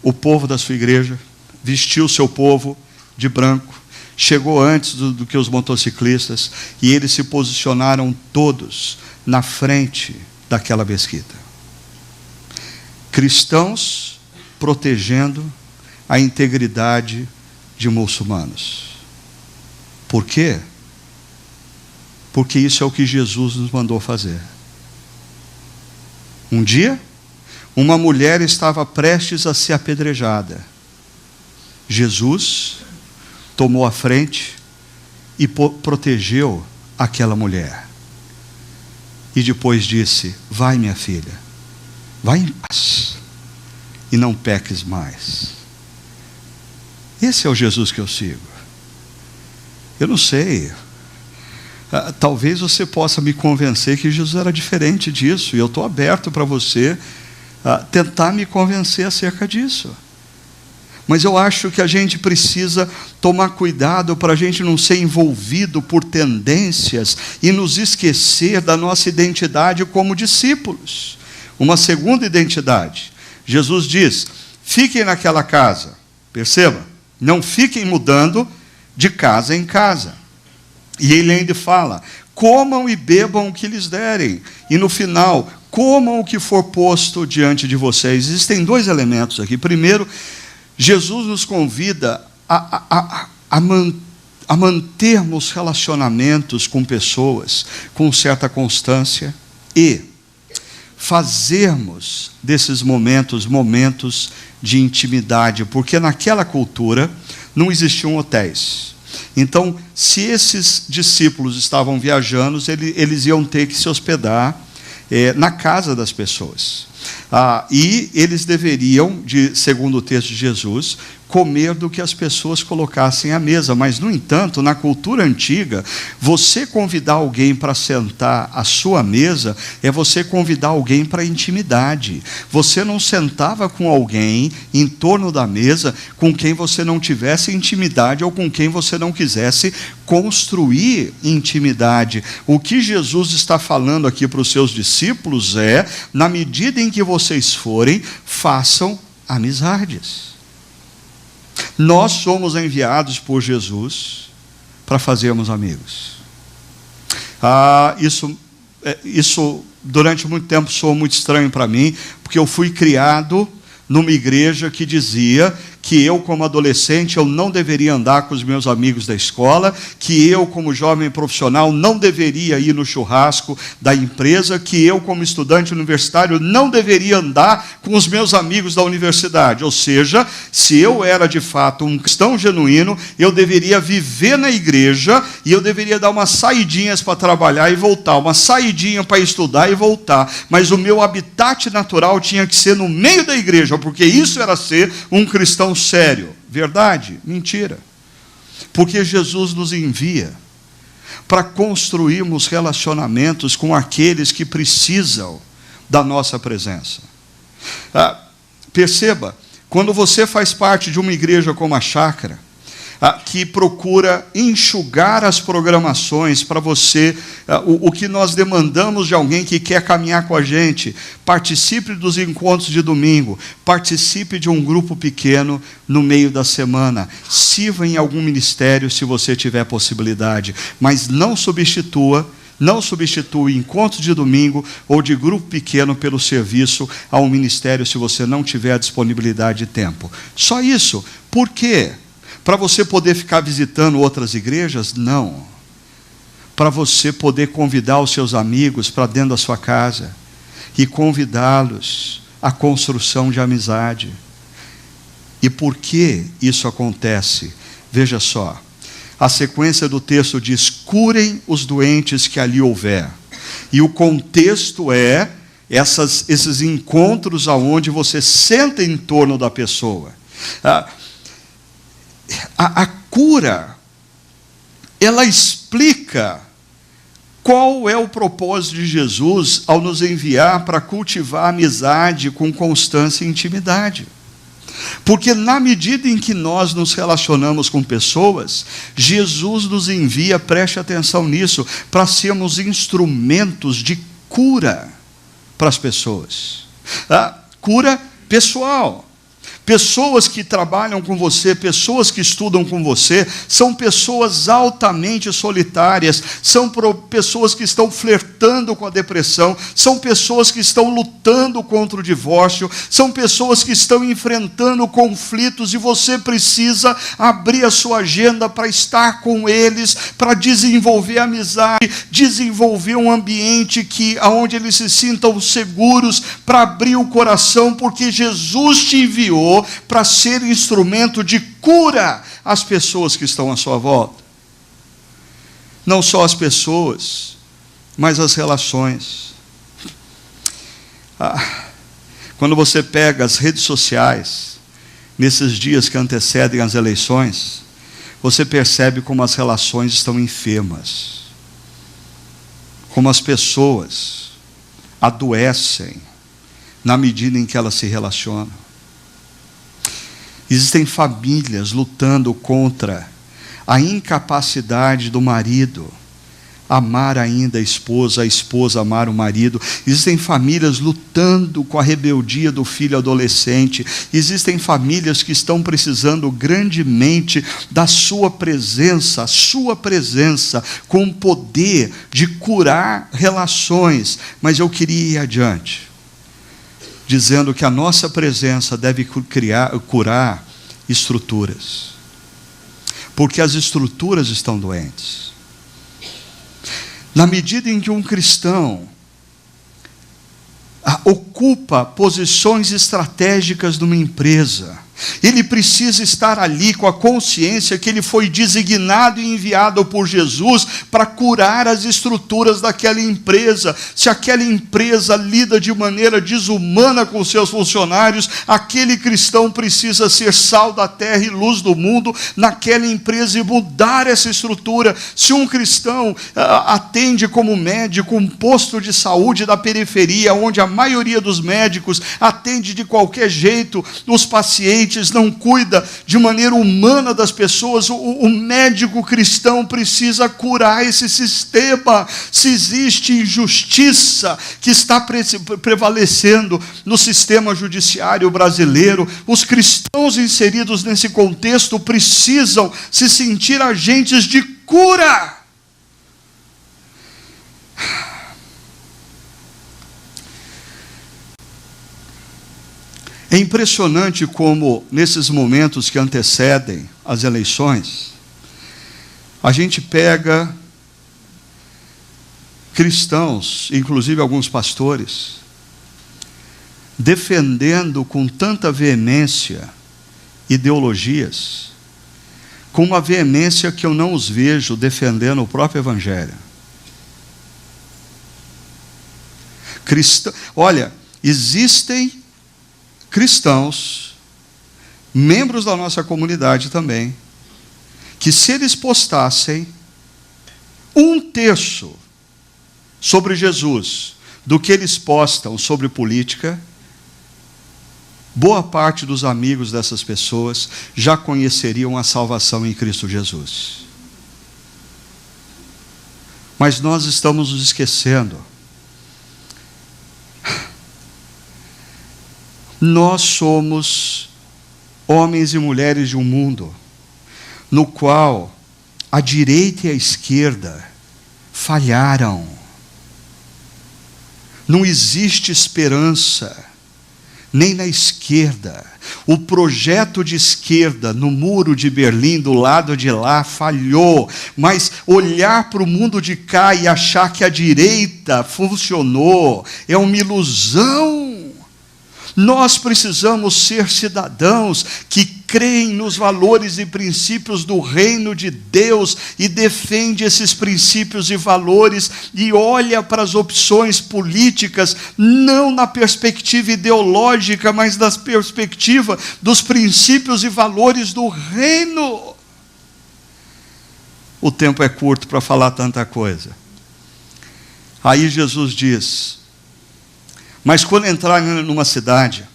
o povo da sua igreja, vestiu o seu povo de branco, chegou antes do que os motociclistas, e eles se posicionaram todos na frente daquela mesquita. Cristãos protegendo a integridade de muçulmanos. Por quê? Porque isso é o que Jesus nos mandou fazer. Um dia, uma mulher estava prestes a ser apedrejada. Jesus tomou a frente e protegeu aquela mulher. E depois disse: vai, minha filha, vai em paz e não peques mais. Esse é o Jesus que eu sigo. Eu não sei, talvez você possa me convencer que Jesus era diferente disso, e eu estou aberto para você tentar me convencer acerca disso. Mas eu acho que a gente precisa tomar cuidado para a gente não ser envolvido por tendências e nos esquecer da nossa identidade como discípulos. Uma segunda identidade. Jesus diz: fiquem naquela casa. Perceba, não fiquem mudando de casa em casa. E ele ainda fala: comam e bebam o que lhes derem. E no final, comam o que for posto diante de vocês. Existem dois elementos aqui. Primeiro, Jesus nos convida a mantermos relacionamentos com pessoas com certa constância e fazermos desses momentos de intimidade, porque naquela cultura não existiam hotéis. Então, se esses discípulos estavam viajando, eles iam ter que se hospedar na casa das pessoas. E eles deveriam, segundo o texto de Jesus, comer do que as pessoas colocassem à mesa. Mas, no entanto, na cultura antiga, você convidar alguém para sentar à sua mesa é você convidar alguém para intimidade. Você não sentava com alguém em torno da mesa com quem você não tivesse intimidade ou com quem você não quisesse construir intimidade. O que Jesus está falando aqui para os seus discípulos é: na medida em que vocês forem, façam amizades. Nós somos enviados por Jesus para fazermos amigos. Isso durante muito tempo soou muito estranho para mim, porque eu fui criado numa igreja que dizia que eu, como adolescente, eu não deveria andar com os meus amigos da escola, que eu, como jovem profissional, não deveria ir no churrasco da empresa, que eu, como estudante universitário, não deveria andar com os meus amigos da universidade. Ou seja, se eu era de fato um cristão genuíno, eu deveria viver na igreja e eu deveria dar umas saidinhas para trabalhar e voltar, uma saidinha para estudar e voltar. Mas o meu habitat natural tinha que ser no meio da igreja, porque isso era ser um cristão sério. Verdade? Mentira. Porque Jesus nos envia para construirmos relacionamentos com aqueles que precisam da nossa presença. Perceba, quando você faz parte de uma igreja como a Chácara, que procura enxugar as programações para você, o que nós demandamos de alguém que quer caminhar com a gente: participe dos encontros de domingo, participe de um grupo pequeno no meio da semana, sirva em algum ministério se você tiver possibilidade, mas não substitua encontro de domingo ou de grupo pequeno pelo serviço ao ministério se você não tiver disponibilidade e tempo. Só isso. Por quê? Para você poder ficar visitando outras igrejas? Não. Para você poder convidar os seus amigos para dentro da sua casa e convidá-los à construção de amizade. E por que isso acontece? Veja só. A sequência do texto diz: curem os doentes que ali houver. E o contexto é esses encontros aonde você senta em torno da pessoa. A cura, ela explica qual é o propósito de Jesus ao nos enviar para cultivar a amizade com constância e intimidade. Porque na medida em que nós nos relacionamos com pessoas, Jesus nos envia, preste atenção nisso, para sermos instrumentos de cura para as pessoas. Cura pessoal. Pessoas que trabalham com você, pessoas que estudam com você, são pessoas altamente solitárias, são pessoas que estão flertando com a depressão, são pessoas que estão lutando contra o divórcio, são pessoas que estão enfrentando conflitos e você precisa abrir a sua agenda para estar com eles, para desenvolver amizade, desenvolver um ambiente onde eles se sintam seguros, para abrir o coração, porque Jesus te enviou para ser instrumento de cura às pessoas que estão à sua volta. Não só as pessoas, mas as relações. Quando você pega as redes sociais, nesses dias que antecedem as eleições, você percebe como as relações estão enfermas, como as pessoas adoecem na medida em que elas se relacionam. Existem famílias lutando contra a incapacidade do marido amar ainda a esposa amar o marido. Existem famílias lutando com a rebeldia do filho adolescente. Existem famílias que estão precisando grandemente da sua presença com o poder de curar relações. Mas eu queria ir adiante, dizendo que a nossa presença deve curar estruturas, porque as estruturas estão doentes. Na medida em que um cristão ocupa posições estratégicas numa empresa, ele precisa estar ali com a consciência que ele foi designado e enviado por Jesus para curar as estruturas daquela empresa. Se aquela empresa lida de maneira desumana com seus funcionários, aquele cristão precisa ser sal da terra e luz do mundo naquela empresa e mudar essa estrutura. Se um cristão atende como médico um posto de saúde da periferia, onde a maioria dos médicos atende de qualquer jeito os pacientes, não cuida de maneira humana das pessoas, o médico cristão precisa curar esse sistema. Se existe injustiça que está prevalecendo no sistema judiciário brasileiro, os cristãos inseridos nesse contexto precisam se sentir agentes de cura. É impressionante como, nesses momentos que antecedem as eleições, a gente pega cristãos, inclusive alguns pastores, defendendo com tanta veemência ideologias, com uma veemência que eu não os vejo defendendo o próprio Evangelho. Olha, existem cristãos, membros da nossa comunidade também, que se eles postassem 1/3 sobre Jesus do que eles postam sobre política, boa parte dos amigos dessas pessoas já conheceriam a salvação em Cristo Jesus. Mas nós estamos nos esquecendo. Nós somos homens e mulheres de um mundo no qual a direita e a esquerda falharam. Não existe esperança, nem na esquerda. O projeto de esquerda no muro de Berlim, do lado de lá, falhou. Mas olhar para o mundo de cá e achar que a direita funcionou é uma ilusão. Nós precisamos ser cidadãos que creem nos valores e princípios do reino de Deus e defende esses princípios e valores e olha para as opções políticas não na perspectiva ideológica, mas na perspectiva dos princípios e valores do reino. O tempo é curto para falar tanta coisa. Aí Jesus diz: mas quando entrarem numa cidade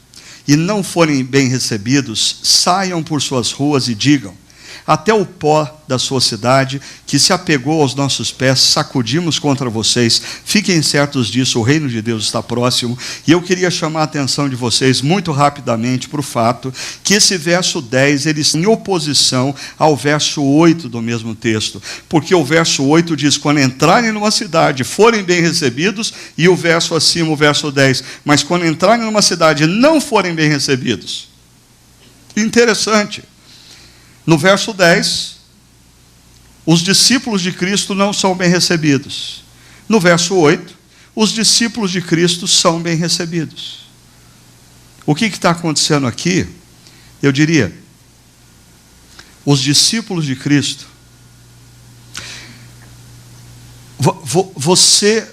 e não forem bem recebidos, saiam por suas ruas e digam: até o pó da sua cidade, que se apegou aos nossos pés, sacudimos contra vocês. Fiquem certos disso, o reino de Deus está próximo. E eu queria chamar a atenção de vocês muito rapidamente para o fato que esse verso 10, ele está em oposição ao verso 8 do mesmo texto. Porque o verso 8 diz: quando entrarem numa cidade, forem bem recebidos, e o verso acima, o verso 10, mas quando entrarem numa cidade e não forem bem recebidos. Interessante. No verso 10, os discípulos de Cristo não são bem recebidos. No verso 8, os discípulos de Cristo são bem recebidos. O que está acontecendo aqui? Eu diria, os discípulos de Cristo, você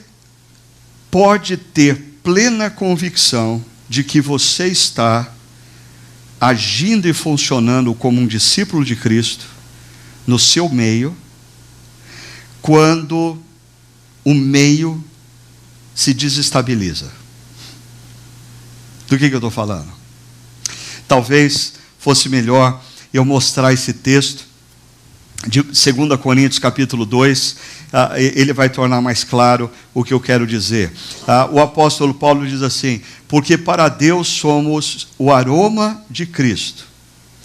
pode ter plena convicção de que você está agindo e funcionando como um discípulo de Cristo no seu meio, quando o meio se desestabiliza. Do que eu estou falando? Talvez fosse melhor eu mostrar esse texto de 2 Coríntios capítulo 2, ele vai tornar mais claro o que eu quero dizer. O apóstolo Paulo diz assim: porque para Deus somos o aroma de Cristo,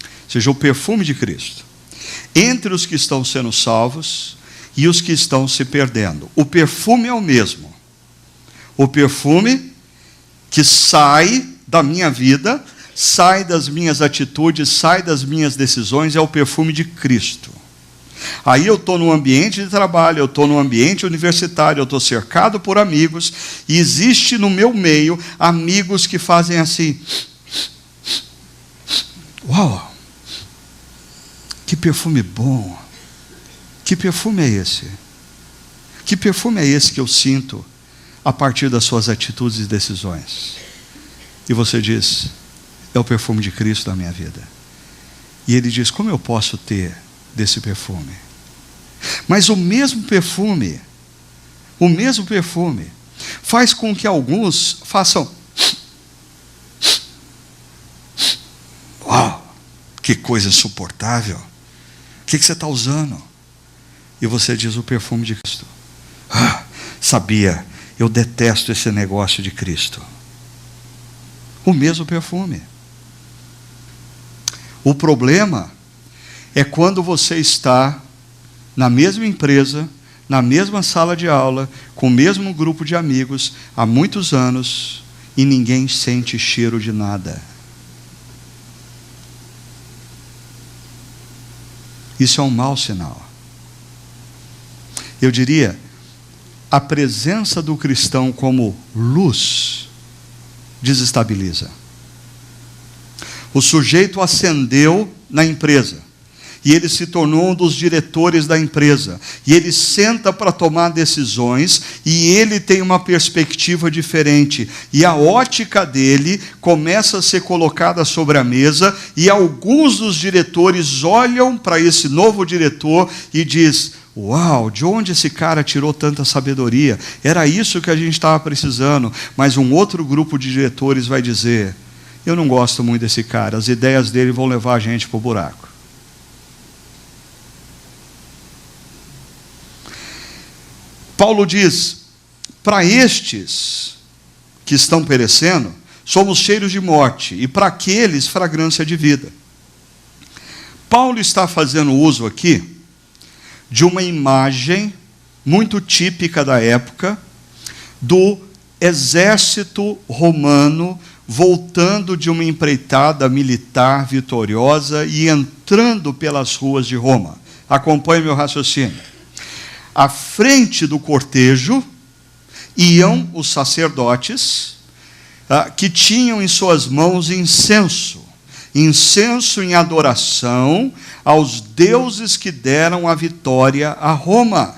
ou seja, o perfume de Cristo, entre os que estão sendo salvos e os que estão se perdendo. O perfume é o mesmo. O perfume que sai da minha vida, sai das minhas atitudes, sai das minhas decisões, é o perfume de Cristo. Aí eu estou no ambiente de trabalho, eu estou no ambiente universitário, eu estou cercado por amigos, e existe no meu meio amigos que fazem assim: uau, que perfume bom, que perfume é esse? Que perfume é esse que eu sinto a partir das suas atitudes e decisões? E você diz: é o perfume de Cristo na minha vida. E ele diz: como eu posso ter desse perfume? Mas o mesmo perfume faz com que alguns façam: uau, que coisa insuportável, o que você está usando? E você diz: o perfume de Cristo. Sabia, eu detesto esse negócio de Cristo. O mesmo perfume. O problema é quando você está na mesma empresa, na mesma sala de aula, com o mesmo grupo de amigos, há muitos anos, e ninguém sente cheiro de nada. Isso é um mau sinal. Eu diria, a presença do cristão como luz desestabiliza. O sujeito ascendeu na empresa, e ele se tornou um dos diretores da empresa, e ele senta para tomar decisões, e ele tem uma perspectiva diferente, e a ótica dele começa a ser colocada sobre a mesa, e alguns dos diretores olham para esse novo diretor e diz: uau, de onde esse cara tirou tanta sabedoria? Era isso que a gente estava precisando. Mas um outro grupo de diretores vai dizer: eu não gosto muito desse cara, as ideias dele vão levar a gente para o buraco. Paulo diz: para estes que estão perecendo, somos cheiros de morte, e para aqueles, fragrância de vida. Paulo está fazendo uso aqui de uma imagem muito típica da época, do exército romano voltando de uma empreitada militar vitoriosa e entrando pelas ruas de Roma. Acompanhe meu raciocínio. À frente do cortejo iam os sacerdotes, que tinham em suas mãos incenso em adoração aos deuses que deram a vitória a Roma.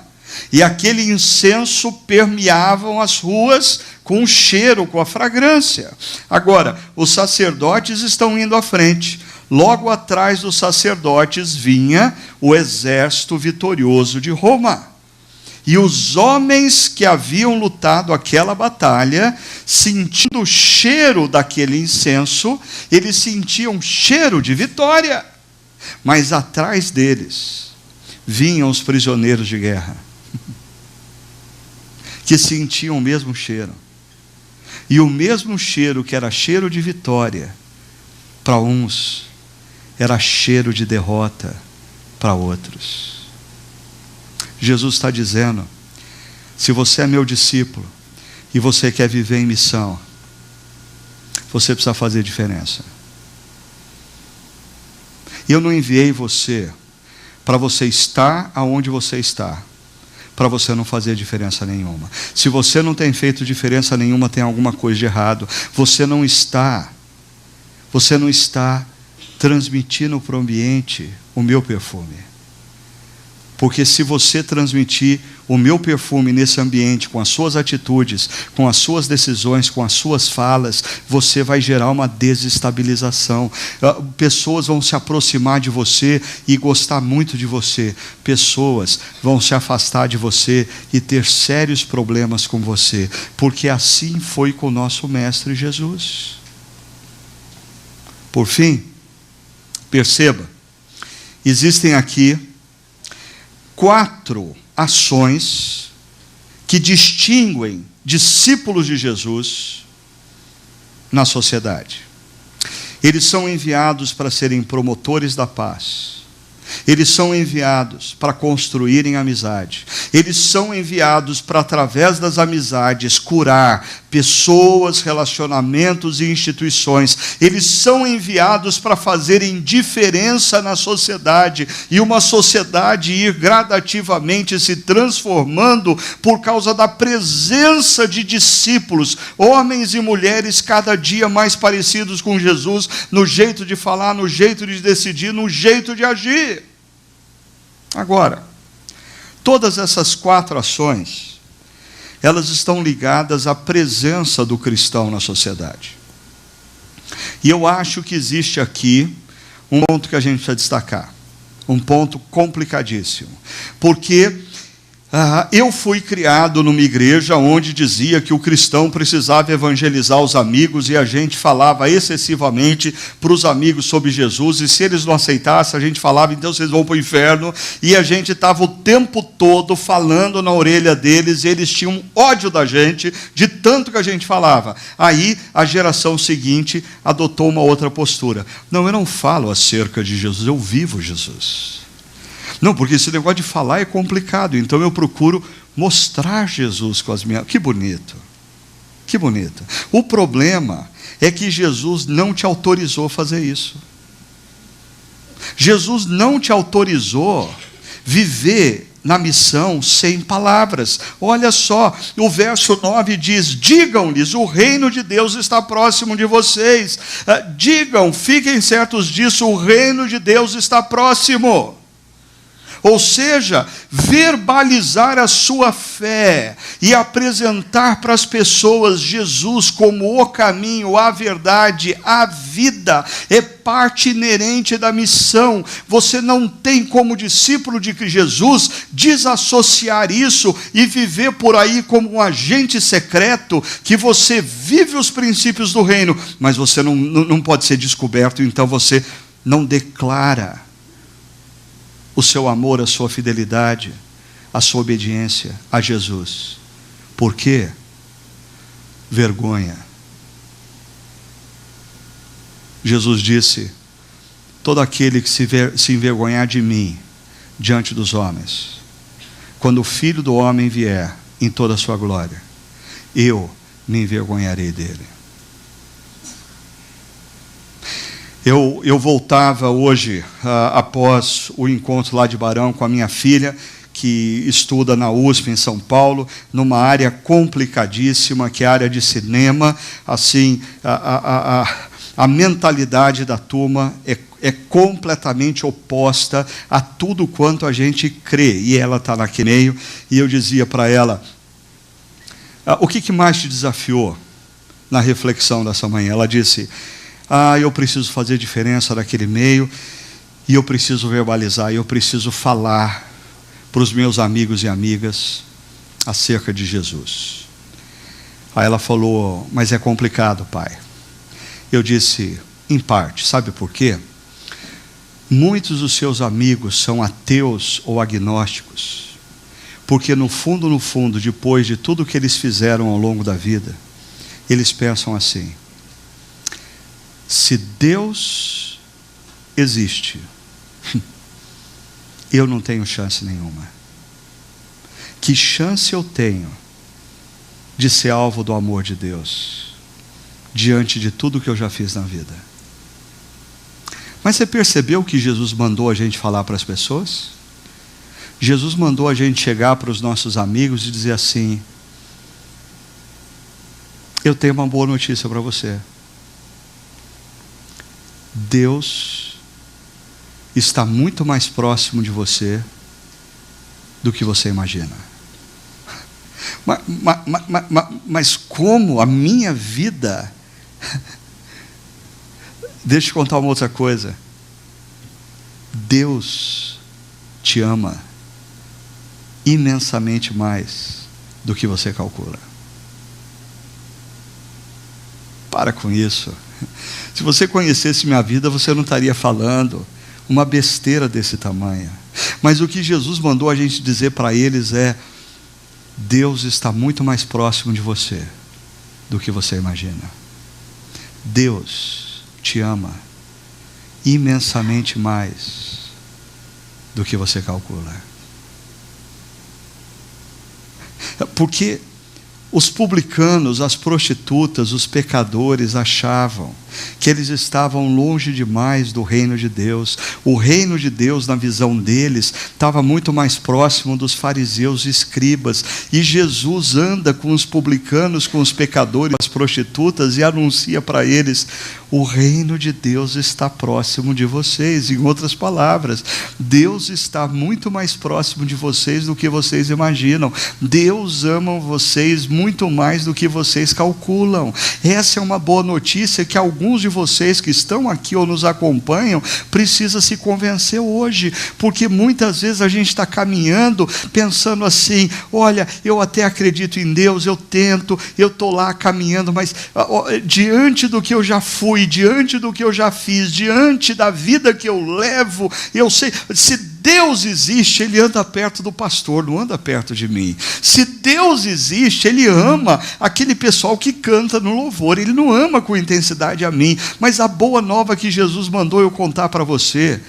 E aquele incenso permeava as ruas com o cheiro, com a fragrância. Agora, os sacerdotes estão indo à frente. Logo atrás dos sacerdotes vinha o exército vitorioso de Roma. E os homens que haviam lutado aquela batalha, sentindo o cheiro daquele incenso, eles sentiam cheiro de vitória. Mas atrás deles vinham os prisioneiros de guerra, que sentiam o mesmo cheiro. E o mesmo cheiro que era cheiro de vitória, para uns, era cheiro de derrota para outros. Jesus está dizendo: se você é meu discípulo e você quer viver em missão, você precisa fazer diferença. Eu não enviei você para você estar aonde você está, para você não fazer diferença nenhuma. Se você não tem feito diferença nenhuma, tem alguma coisa de errado. Você não está transmitindo para o ambiente o meu perfume. Porque se você transmitir o meu perfume nesse ambiente, com as suas atitudes, com as suas decisões, com as suas falas, você vai gerar uma desestabilização. Pessoas vão se aproximar de você e gostar muito de você. Pessoas vão se afastar de você e ter sérios problemas com você. Porque assim foi com o nosso Mestre Jesus. Por fim, Perceba, existem aqui 4 ações que distinguem discípulos de Jesus na sociedade. Eles são enviados para serem promotores da paz. Eles são enviados para construírem amizade. Eles são enviados para, através das amizades, curar pessoas, relacionamentos e instituições. Eles são enviados para fazerem diferença na sociedade, e uma sociedade ir gradativamente se transformando por causa da presença de discípulos, homens e mulheres cada dia mais parecidos com Jesus, no jeito de falar, no jeito de decidir, no jeito de agir. Agora, todas essas 4 ações, elas estão ligadas à presença do cristão na sociedade. E eu acho que existe aqui um ponto que a gente precisa destacar, um ponto complicadíssimo, porque eu fui criado numa igreja onde dizia que o cristão precisava evangelizar os amigos, e a gente falava excessivamente para os amigos sobre Jesus, e se eles não aceitassem, a gente falava, então vocês vão para o inferno, e a gente estava o tempo todo falando na orelha deles, e eles tinham ódio da gente, de tanto que a gente falava. Aí a geração seguinte adotou uma outra postura. Não, eu não falo acerca de Jesus, eu vivo Jesus. Não, porque esse negócio de falar é complicado, então eu procuro mostrar Jesus com as minhas... Que bonito, que bonito. O problema é que Jesus não te autorizou a fazer isso. Jesus não te autorizou viver na missão sem palavras. Olha só, o verso 9 diz: digam-lhes, o reino de Deus está próximo de vocês. Digam, fiquem certos disso, o reino de Deus está próximo. Ou seja, verbalizar a sua fé e apresentar para as pessoas Jesus como o caminho, a verdade, a vida, é parte inerente da missão. Você não tem, como discípulo de Jesus, desassociar isso e viver por aí como um agente secreto, que você vive os princípios do reino, mas você não pode ser descoberto, então você não declara o seu amor, a sua fidelidade, a sua obediência a Jesus. Por quê? Vergonha. Jesus disse: todo aquele que se envergonhar de mim diante dos homens, quando o Filho do Homem vier em toda a sua glória, eu me envergonharei dele. Eu voltava hoje, após o encontro lá de Barão, com a minha filha, que estuda na USP em São Paulo, numa área complicadíssima, que é a área de cinema. Assim, a mentalidade da turma é completamente oposta a tudo quanto a gente crê, e ela está naquele meio. E eu dizia para ela: o que mais te desafiou na reflexão dessa manhã? Ela disse: eu preciso fazer diferença naquele meio, e eu preciso verbalizar, eu preciso falar para os meus amigos e amigas acerca de Jesus. Aí ela falou: mas é complicado, pai. Eu disse: em parte. Sabe por quê? Muitos dos seus amigos são ateus ou agnósticos, porque no fundo, depois de tudo que eles fizeram ao longo da vida, eles pensam assim: se Deus existe, eu não tenho chance nenhuma. Que chance eu tenho de ser alvo do amor de Deus, diante de tudo que eu já fiz na vida? Mas você percebeu que Jesus mandou a gente falar para as pessoas? Jesus mandou a gente chegar para os nossos amigos e dizer assim: eu tenho uma boa notícia para você. Deus está muito mais próximo de você do que você imagina. Mas como a minha vida... Deixa eu contar uma outra coisa. Deus te ama imensamente mais do que você calcula. Para com isso. Se você conhecesse minha vida, você não estaria falando uma besteira desse tamanho. Mas o que Jesus mandou a gente dizer para eles é: Deus está muito mais próximo de você do que você imagina. Deus te ama imensamente mais do que você calcula. Porque os publicanos, as prostitutas, os pecadores achavam que eles estavam longe demais do reino de Deus. O reino de Deus, na visão deles, estava muito mais próximo dos fariseus e escribas. E Jesus anda com os publicanos, com os pecadores, as prostitutas, e anuncia para eles: o reino de Deus está próximo de vocês. Em outras palavras, Deus está muito mais próximo de vocês do que vocês imaginam. Deus ama vocês muito mais do que vocês calculam. Essa é uma boa notícia que alguns de vocês que estão aqui ou nos acompanham precisa se convencer hoje, porque muitas vezes a gente está caminhando pensando assim: olha, eu até acredito em Deus, eu tento, eu estou lá caminhando, mas diante do que eu já fui, diante do que eu já fiz, diante da vida que eu levo, eu sei, se Deus existe, Ele anda perto do pastor, não anda perto de mim. Se Deus existe, Ele ama aquele pessoal que canta no louvor, Ele não ama com intensidade a mim. Mas a boa nova que Jesus mandou eu contar para você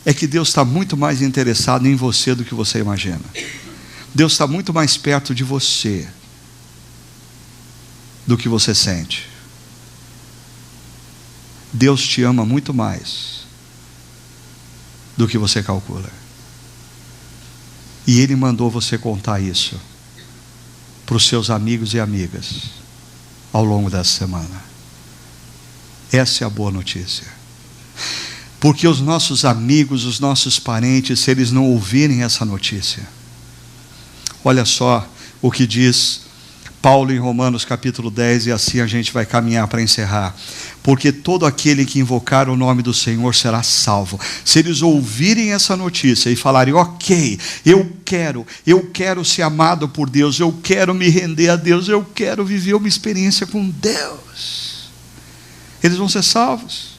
é que Deus está muito mais interessado em você do que você imagina. Deus está muito mais perto de você do que você sente. Deus te ama muito mais do que você calcula. E Ele mandou você contar isso para os seus amigos e amigas ao longo dessa semana. Essa é a boa notícia. Porque os nossos amigos, os nossos parentes, se eles não ouvirem essa notícia, olha só o que diz Paulo em Romanos capítulo 10, e assim a gente vai caminhar para encerrar. Porque todo aquele que invocar o nome do Senhor será salvo. Se eles ouvirem essa notícia e falarem: ok, eu quero ser amado por Deus, eu quero me render a Deus, eu quero viver uma experiência com Deus, eles vão ser salvos.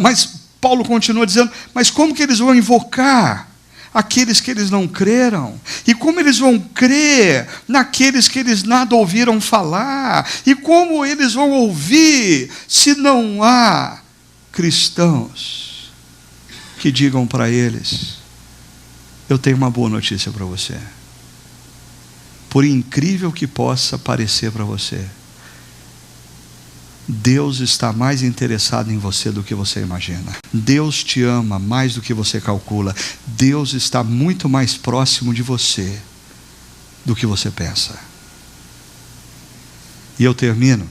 Mas Paulo continua dizendo: mas como que eles vão invocar aqueles que eles não creram? E como eles vão crer naqueles que eles nada ouviram falar? E como eles vão ouvir se não há cristãos que digam para eles: eu tenho uma boa notícia para você. Por incrível que possa parecer para você, Deus está mais interessado em você do que você imagina. Deus te ama mais do que você calcula. Deus está muito mais próximo de você do que você pensa. E eu termino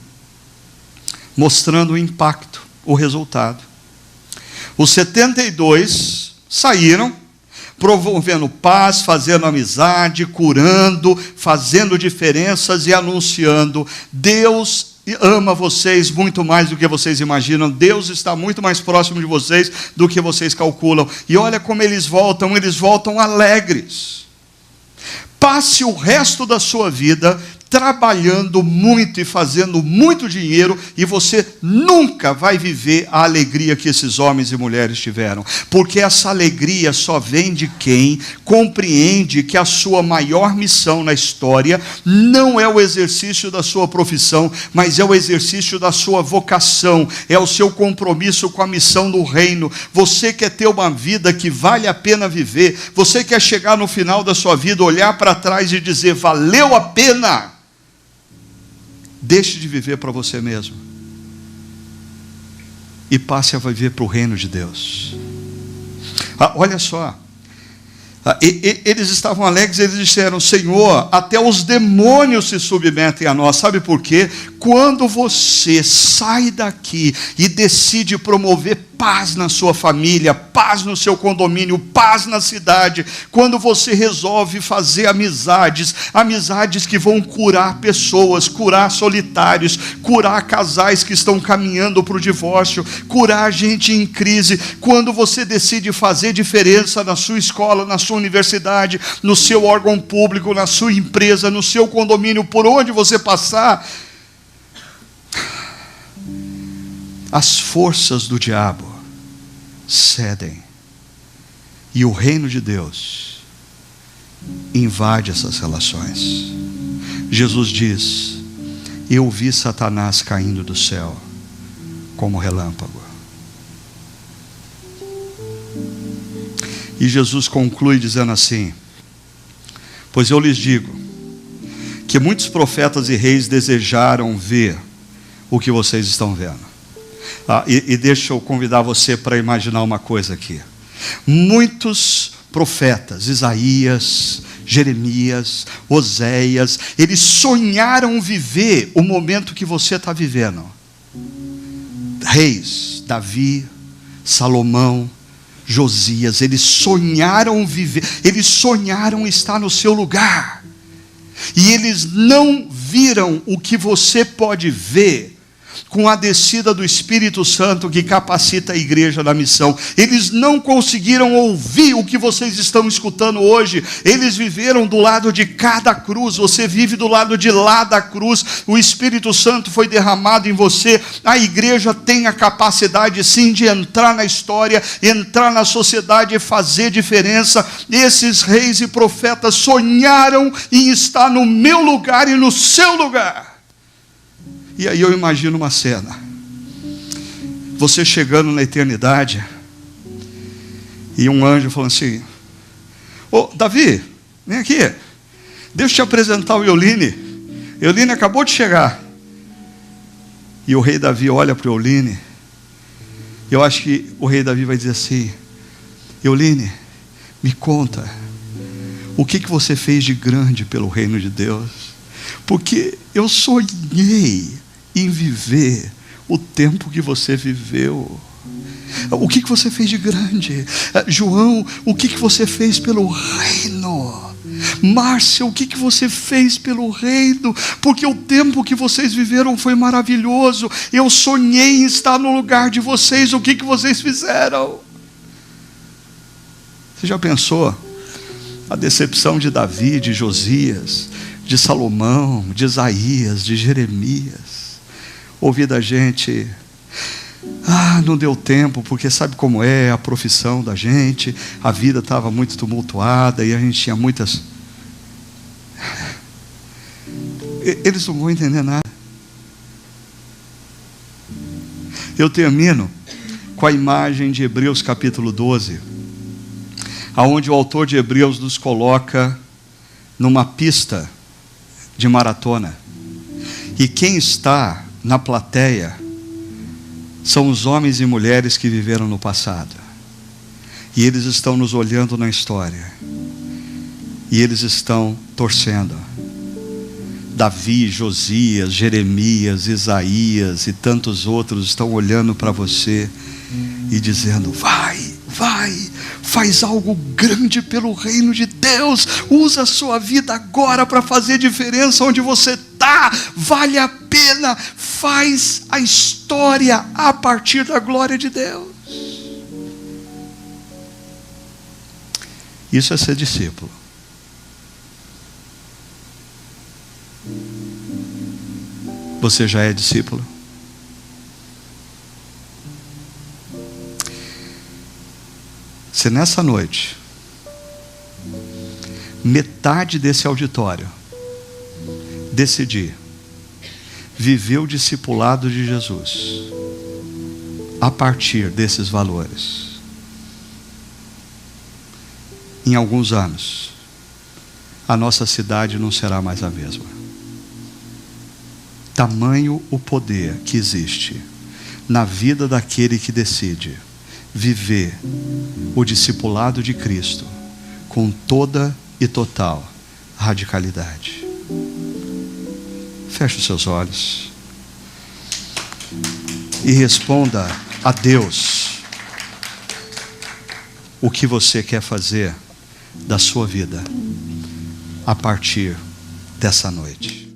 mostrando o impacto, o resultado. Os 72 saíram promovendo paz, fazendo amizade, curando, fazendo diferenças e anunciando: Deus ama vocês muito mais do que vocês imaginam. Deus está muito mais próximo de vocês do que vocês calculam. E olha como eles voltam alegres. Passe o resto da sua vida trabalhando muito e fazendo muito dinheiro, e você nunca vai viver a alegria que esses homens e mulheres tiveram, porque essa alegria só vem de quem compreende que a sua maior missão na história não é o exercício da sua profissão, mas é o exercício da sua vocação, é o seu compromisso com a missão do reino. Você quer ter uma vida que vale a pena viver, você quer chegar no final da sua vida, olhar para trás e dizer: valeu a pena. Deixe de viver para você mesmo e passe a viver para o reino de Deus. Olha só, eles estavam alegres, eles disseram: Senhor, até os demônios se submetem a nós. Sabe por quê? Quando você sai daqui e decide promover paz na sua família, paz no seu condomínio, paz na cidade, quando você resolve fazer amizades que vão curar pessoas, curar solitários, curar casais que estão caminhando para o divórcio, curar gente em crise, quando você decide fazer diferença na sua escola, na sua universidade, no seu órgão público, na sua empresa, no seu condomínio, por onde você passar, as forças do diabo cedem e o reino de Deus invade essas relações. Jesus diz: eu vi Satanás caindo do céu como relâmpago. E Jesus conclui dizendo assim: pois eu lhes digo que muitos profetas e reis desejaram ver o que vocês estão vendo. E deixa eu convidar você para imaginar uma coisa aqui. Muitos profetas, Isaías, Jeremias, Oséias, eles sonharam viver o momento que você está vivendo. Reis, Davi, Salomão, Josias, eles sonharam viver, eles sonharam estar no seu lugar. E eles não viram o que você pode ver com a descida do Espírito Santo que capacita a igreja na missão. Eles não conseguiram ouvir o que vocês estão escutando hoje. Eles viveram do lado de cada cruz. Você vive do lado de lá da cruz. O Espírito Santo foi derramado em você. A igreja tem a capacidade sim de entrar na história, entrar na sociedade e fazer diferença. Esses reis e profetas sonharam em estar no meu lugar e no seu lugar. E aí eu imagino uma cena, você chegando na eternidade, e um anjo falando assim: ô Davi, vem aqui, deixa eu te apresentar o Euline. Euline acabou de chegar. E o rei Davi olha para o Euline. Eu acho que o rei Davi vai dizer assim: Euline, me conta, o que você fez de grande pelo reino de Deus? Porque eu sonhei em viver o tempo que você viveu. O que você fez de grande? João, o que você fez pelo reino? Márcia, o que você fez pelo reino? Porque o tempo que vocês viveram foi maravilhoso. Eu sonhei em estar no lugar de vocês. O que vocês fizeram? Você já pensou a decepção de Davi, de Josias, de Salomão, de Isaías, de Jeremias? Ouvir da gente: não deu tempo, porque sabe como é a profissão da gente, a vida estava muito tumultuada e a gente tinha muitas... Eles não vão entender nada. Eu termino com a imagem de Hebreus capítulo 12, aonde o autor de Hebreus nos coloca numa pista de maratona, e quem está na plateia são os homens e mulheres que viveram no passado, e eles estão nos olhando na história, e eles estão torcendo. Davi, Josias, Jeremias, Isaías e tantos outros estão olhando para você e dizendo: vai, faz algo grande pelo reino de Deus, usa a sua vida agora para fazer diferença onde você está, vale a pena, faz a história a partir da glória de Deus. Isso é ser discípulo. Você já é discípulo? Se nessa noite metade desse auditório decidir viver o discipulado de Jesus a partir desses valores, em alguns anos a nossa cidade não será mais a mesma. Tamanho o poder que existe na vida daquele que decide viver o discipulado de Cristo com toda e total radicalidade. Feche os seus olhos e responda a Deus o que você quer fazer da sua vida a partir dessa noite.